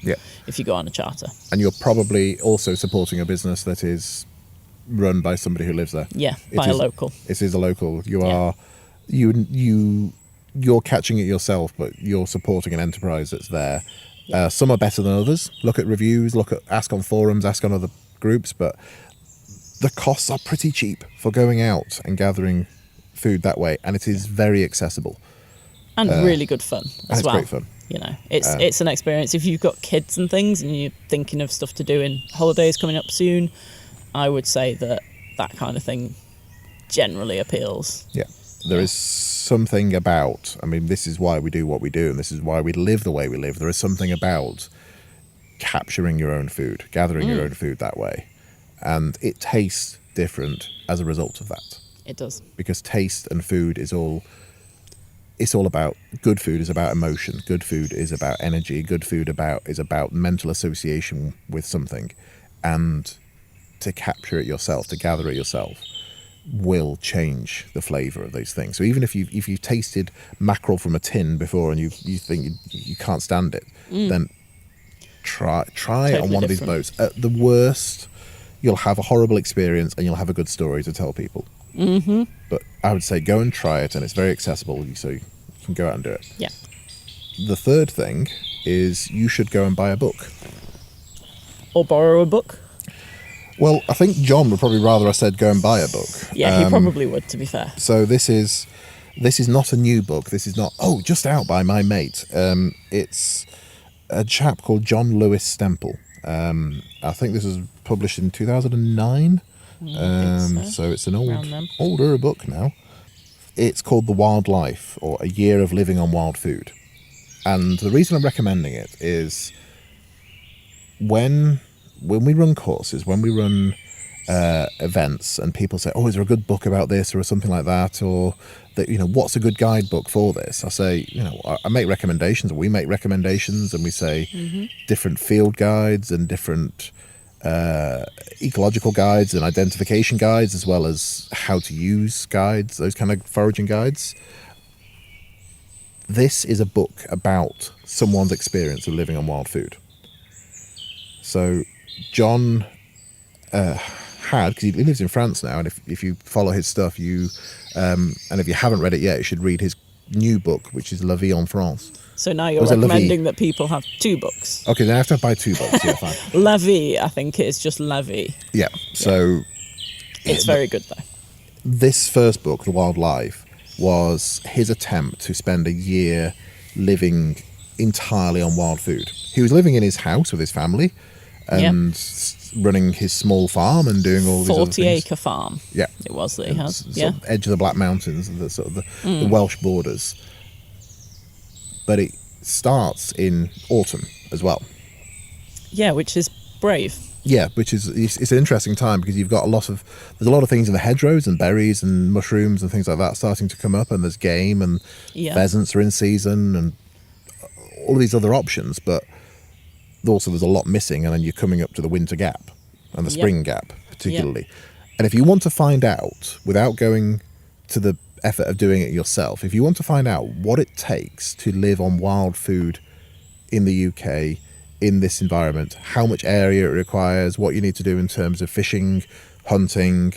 if you go on a charter. And you're probably also supporting a business that is run by somebody who lives there. By a local. It is a local. You are you're catching it yourself, but you're supporting an enterprise that's there. Some are better than others. Look at reviews, ask on forums, ask on other groups, but the costs are pretty cheap for going out and gathering food that way, and it is very accessible. And really good fun as well. It's great fun. You know, it's an experience. If you've got kids and things and you're thinking of stuff to do in holidays coming up soon, I would say that kind of thing generally appeals. Yeah. There is something about, I mean, this is why we do what we do, and this is why we live the way we live. There is something about capturing your own food, gathering your own food that way. And it tastes different as a result of that. It does. Because taste and food it's all about, good food is about emotion, good food is about energy, good food is about mental association with something. And to capture it yourself, to gather it yourself, will change the flavour of those things. So even if you've tasted mackerel from a tin before and you think you can't stand it, then try totally it on one of these boats. At the worst, you'll have a horrible experience and you'll have a good story to tell people. Mm-hmm. But I would say go and try it, and it's very accessible, so you can go out and do it. Yeah. The third thing is you should go and buy a book. Or borrow a book. Well, I think John would probably rather I said go and buy a book. Yeah, he probably would, to be fair. So this is not a new book. This is not, just out by my mate. It's a chap called John Lewis-Stempel. I think this was published in 2009. So it's an older book now. It's called The Wild Life, or A Year of Living on Wild Food. And the reason I'm recommending it is when we run courses, when we run events, and people say, is there a good book about this or something like that, or that, what's a good guidebook for this? I say, I make recommendations, or we make recommendations, and we say different field guides and different ecological guides and identification guides, as well as how to use guides, those kind of foraging guides. This is a book about someone's experience of living on wild food. So John had, because he lives in France now, and if you follow his stuff, and if you haven't read it yet, you should read his new book, which is La Vie en France. So now you're recommending that people have two books. Okay, then I have to buy two books. Yeah, fine. La Vie, I think it is just La Vie. Yeah, so it's very good though. This first book, The Wild Life, was his attempt to spend a year living entirely on wild food. He was living in his house with his family and running his small farm and doing all these other things. 40-acre farm. Yeah, it was that he had. Sort of edge of the Black Mountains, the sort of the Welsh borders. But it starts in autumn as well. Yeah, which is brave. Yeah, which is it's an interesting time, because you've got there's a lot of things in the hedgerows, and berries and mushrooms and things like that starting to come up, and there's game, and pheasants are in season, and all of these other options, but also there's a lot missing, and then you're coming up to the winter gap and the spring gap particularly. And if you want to find out, without going to the effort of doing it yourself, if you want to find out what it takes to live on wild food in the UK in this environment, how much area it requires, what you need to do in terms of fishing, hunting,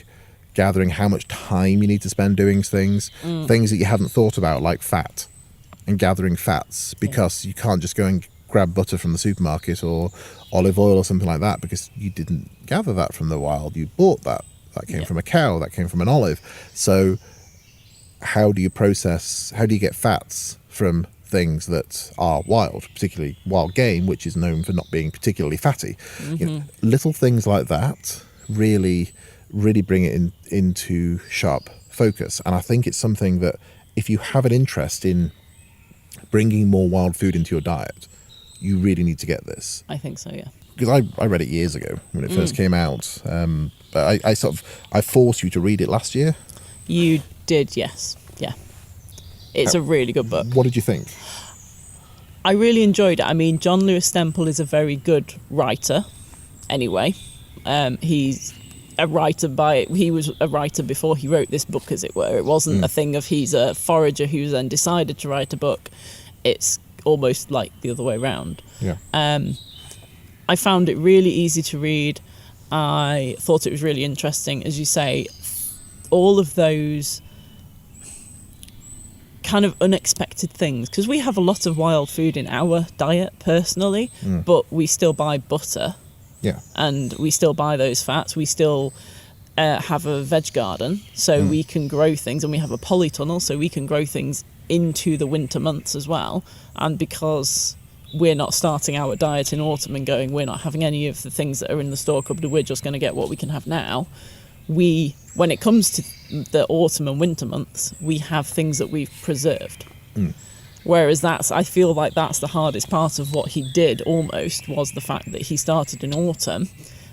gathering, how much time you need to spend doing things that you hadn't thought about, like fat and gathering fats, because you can't just go and grab butter from the supermarket or olive oil or something like that, because you didn't gather that from the wild, you bought that came from a cow, that came from an olive. So how do you get fats from things that are wild, particularly wild game, which is known for not being particularly fatty? Little things like that really bring it into sharp focus. And I think it's something that, if you have an interest in bringing more wild food into your diet, you really need to get this. I think so, yeah. Because I read it years ago when it first came out, but I forced you to read it last year. You did, yes, yeah. It's a really good book. What did you think? I really enjoyed it. I mean, John Lewis-Stempel is a very good writer. Anyway, he's a writer he was a writer before he wrote this book, as it were. It wasn't a thing of he's a forager who then decided to write a book. It's almost like the other way around. Yeah. I found it really easy to read. I thought it was really interesting, as you say, all of those kind of unexpected things, because we have a lot of wild food in our diet personally, but we still buy butter. Yeah. And we still buy those fats. We still have a veg garden, so we can grow things, and we have a polytunnel, so we can grow things into the winter months as well. And because we're not starting our diet in autumn and going, we're not having any of the things that are in the store cupboard, we're just going to get what we can have now. When it comes to the autumn and winter months, we have things that we've preserved. Whereas I feel like that's the hardest part of what he did almost, was the fact that he started in autumn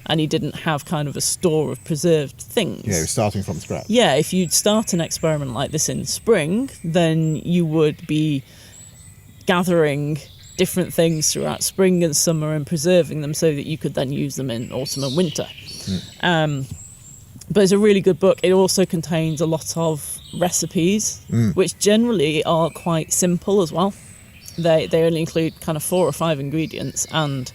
and he didn't have kind of a store of preserved things. Yeah, he was starting from scratch. Yeah, if you'd start an experiment like this in spring, then you would be gathering different things throughout spring and summer and preserving them so that you could then use them in autumn and winter. But it's a really good book. It also contains a lot of recipes, which generally are quite simple as well. They only include kind of 4 or 5 ingredients, and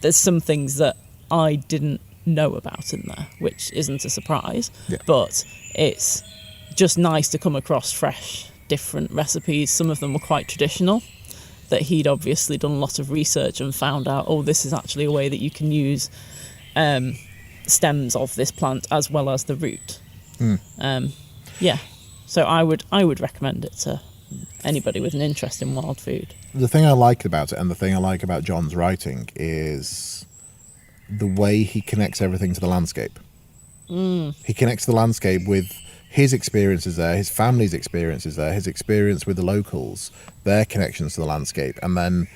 there's some things that I didn't know about in there, which isn't a surprise. Yeah. But it's just nice to come across fresh, different recipes. Some of them were quite traditional, that he'd obviously done a lot of research and found out, oh, this is actually a way that you can use stems of this plant as well as the root. So I would recommend it to anybody with an interest in wild food. The thing I like about it, and the thing I like about John's writing, is the way he connects everything to the landscape. He connects the landscape with his experiences there, his family's experiences there, his experience with the locals, their connections to the landscape, and then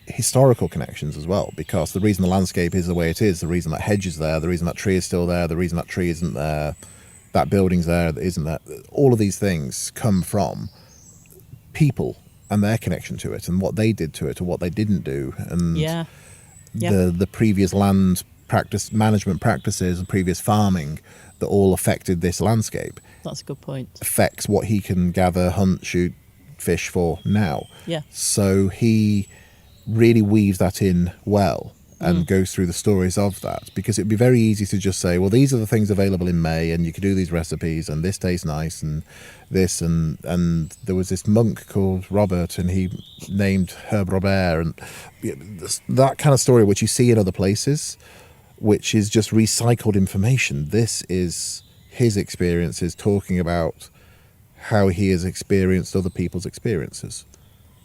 historical connections as well, because the reason the landscape is the way it is, the reason that hedge is there, the reason that tree is still there, the reason that tree isn't there, that building's there, that isn't there, all of these things come from people and their connection to it, and what they did to it, or what they didn't do, and the previous land management practices and previous farming that all affected this landscape. That's a good point. Affects what he can gather, hunt, shoot, fish for now. Yeah. So he really weaves that in well and goes through the stories of that, because it'd be very easy to just say, well, these are the things available in May, and you could do these recipes, and this tastes nice, and this, and there was this monk called Robert, and he named Herb Robert, and that kind of story which you see in other places, which is just recycled information. This is his experiences talking about how he has experienced other people's experiences.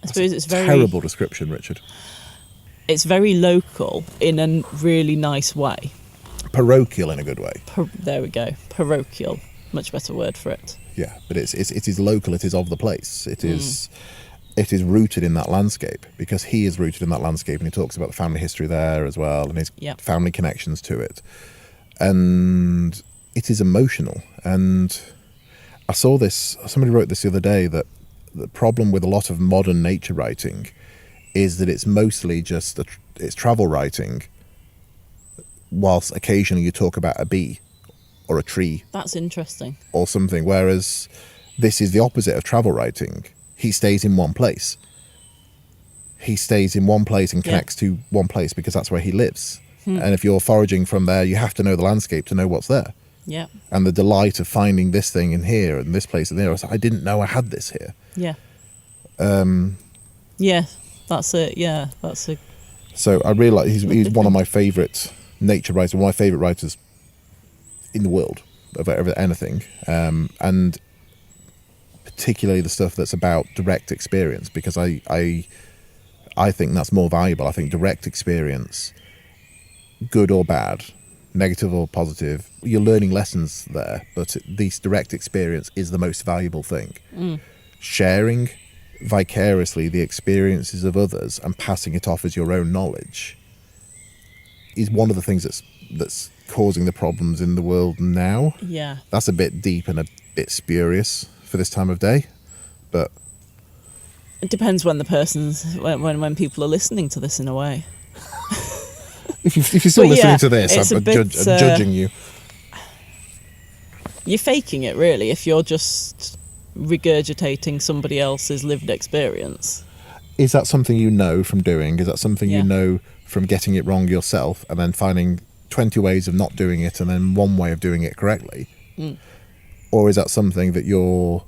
I suppose it's very terrible description, Richard. It's very local in a really nice way. Parochial in a good way. There we go. Parochial. Much better word for it. Yeah, but it is local. It is of the place. It is rooted in that landscape, because he is rooted in that landscape, and he talks about the family history there as well, and his family connections to it. And it is emotional. And I saw this, somebody wrote this the other day, that the problem with a lot of modern nature writing is that it's mostly just it's travel writing, whilst occasionally you talk about a bee or a tree. That's interesting. Or something, whereas this is the opposite of travel writing. He stays in one place. He stays in one place and connects to one place because that's where he lives. And if you're foraging from there, you have to know the landscape to know what's there. Yeah. And the delight of finding this thing in here and this place and there. I didn't know I had this here. Yeah. Yeah, that's it. Yeah, that's it. So I really like, he's one of my favourite nature writers, one of my favourite writers in the world of anything. And particularly the stuff that's about direct experience, because I think that's more valuable. I think direct experience, good or bad, negative or positive, you're learning lessons there, but this direct experience is the most valuable thing. Sharing vicariously the experiences of others and passing it off as your own knowledge is one of the things that's causing the problems in the world now. Yeah. That's a bit deep and a bit spurious for this time of day, but it depends when when people are listening to this, in a way. if you're still listening to this, I'm judging you. You're faking it, really, if you're just regurgitating somebody else's lived experience. Is that something you know from doing? Is that something you know from getting it wrong yourself and then finding 20 ways of not doing it and then one way of doing it correctly? Or is that something that you're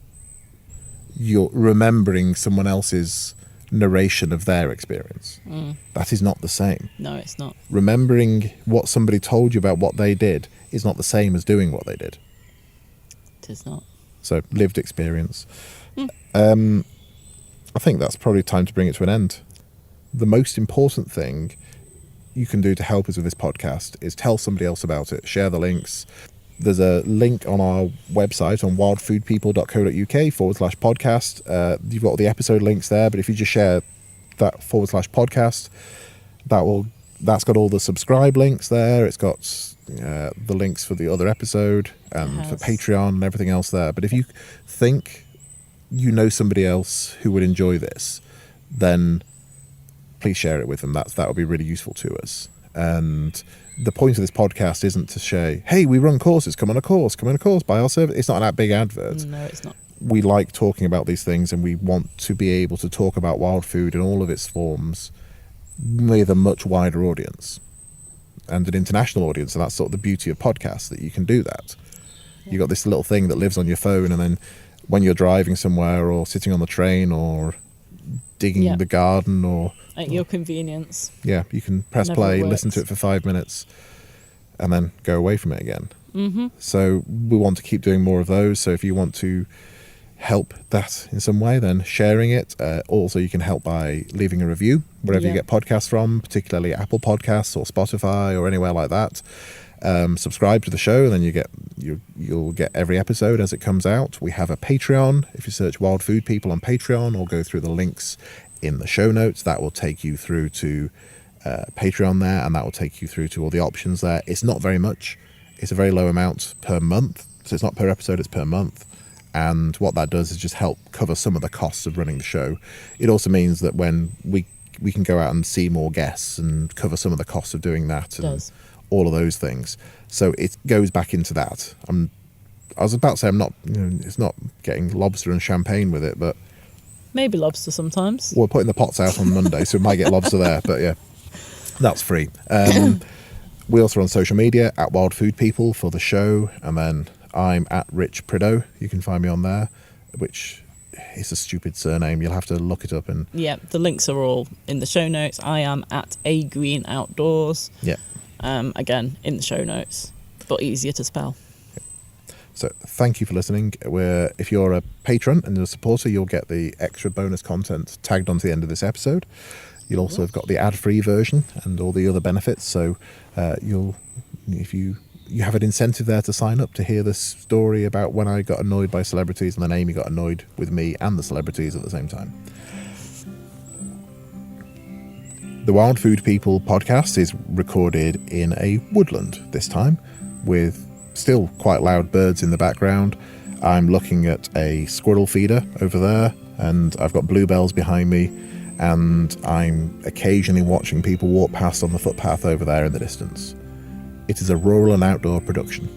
remembering someone else's narration of their experience. That is not the same. No, it's not. Remembering what somebody told you about what they did is not the same as doing what they did. It is not. So, lived experience. I think that's probably time to bring it to an end. The most important thing you can do to help us with this podcast is tell somebody else about it. Share the links. There's a link on our website on wildfoodpeople.co.uk/podcast. You've got all the episode links there, but if you just share that /podcast, that's got all the subscribe links there. It's got the links for the other episode and for Patreon and everything else there. But if you think you know somebody else who would enjoy this, then please share it with them. That would be really useful to us. And the point of this podcast isn't to say, hey, we run courses, come on a course, buy our service. It's not that big advert. No, it's not. We like talking about these things, and we want to be able to talk about wild food in all of its forms with a much wider audience and an international audience. And that's sort of the beauty of podcasts, that you can do that. Yeah. You've got this little thing that lives on your phone, and then when you're driving somewhere or sitting on the train or digging the garden or... At your convenience. Yeah, you can press play, listen to it for 5 minutes, and then go away from it again. Mm-hmm. So we want to keep doing more of those. So if you want to help that in some way, then sharing it. Also, you can help by leaving a review wherever you get podcasts from, particularly Apple Podcasts or Spotify or anywhere like that. Subscribe to the show, and then you'll get every episode as it comes out. We have a Patreon. If you search Wild Food People on Patreon or go through the links in the show notes, that will take you through to Patreon there, and that will take you through to all the options there. It's not very much. It's a very low amount per month, so it's not per episode, it's per month. And what that does is just help cover some of the costs of running the show. It also means that when we can go out and see more guests and cover some of the costs of doing that and all of those things. So it goes back into that. I was about to say it's not getting lobster and champagne with it, but maybe lobster sometimes. We're putting the pots out on Monday, so we might get lobster there, but yeah, that's free. We also are on social media at Wild Food People for the show, and then I'm at Rich Prideaux. You can find me on there, which is a stupid surname. You'll have to look it up. And yeah, the links are all in the show notes. I am at A Green Outdoors. Yeah. Again, in the show notes, but easier to spell. So thank you for listening. If you're a patron and a supporter, you'll get the extra bonus content tagged onto the end of this episode. You'll also have got the ad-free version and all the other benefits. So if you have an incentive there to sign up to hear this story about when I got annoyed by celebrities and then Amy got annoyed with me and the celebrities at the same time. The Wild Food People podcast is recorded in a woodland this time, with still quite loud birds in the background. I'm looking at a squirrel feeder over there, and I've got bluebells behind me, and I'm occasionally watching people walk past on the footpath over there in the distance. It is a rural and outdoor production.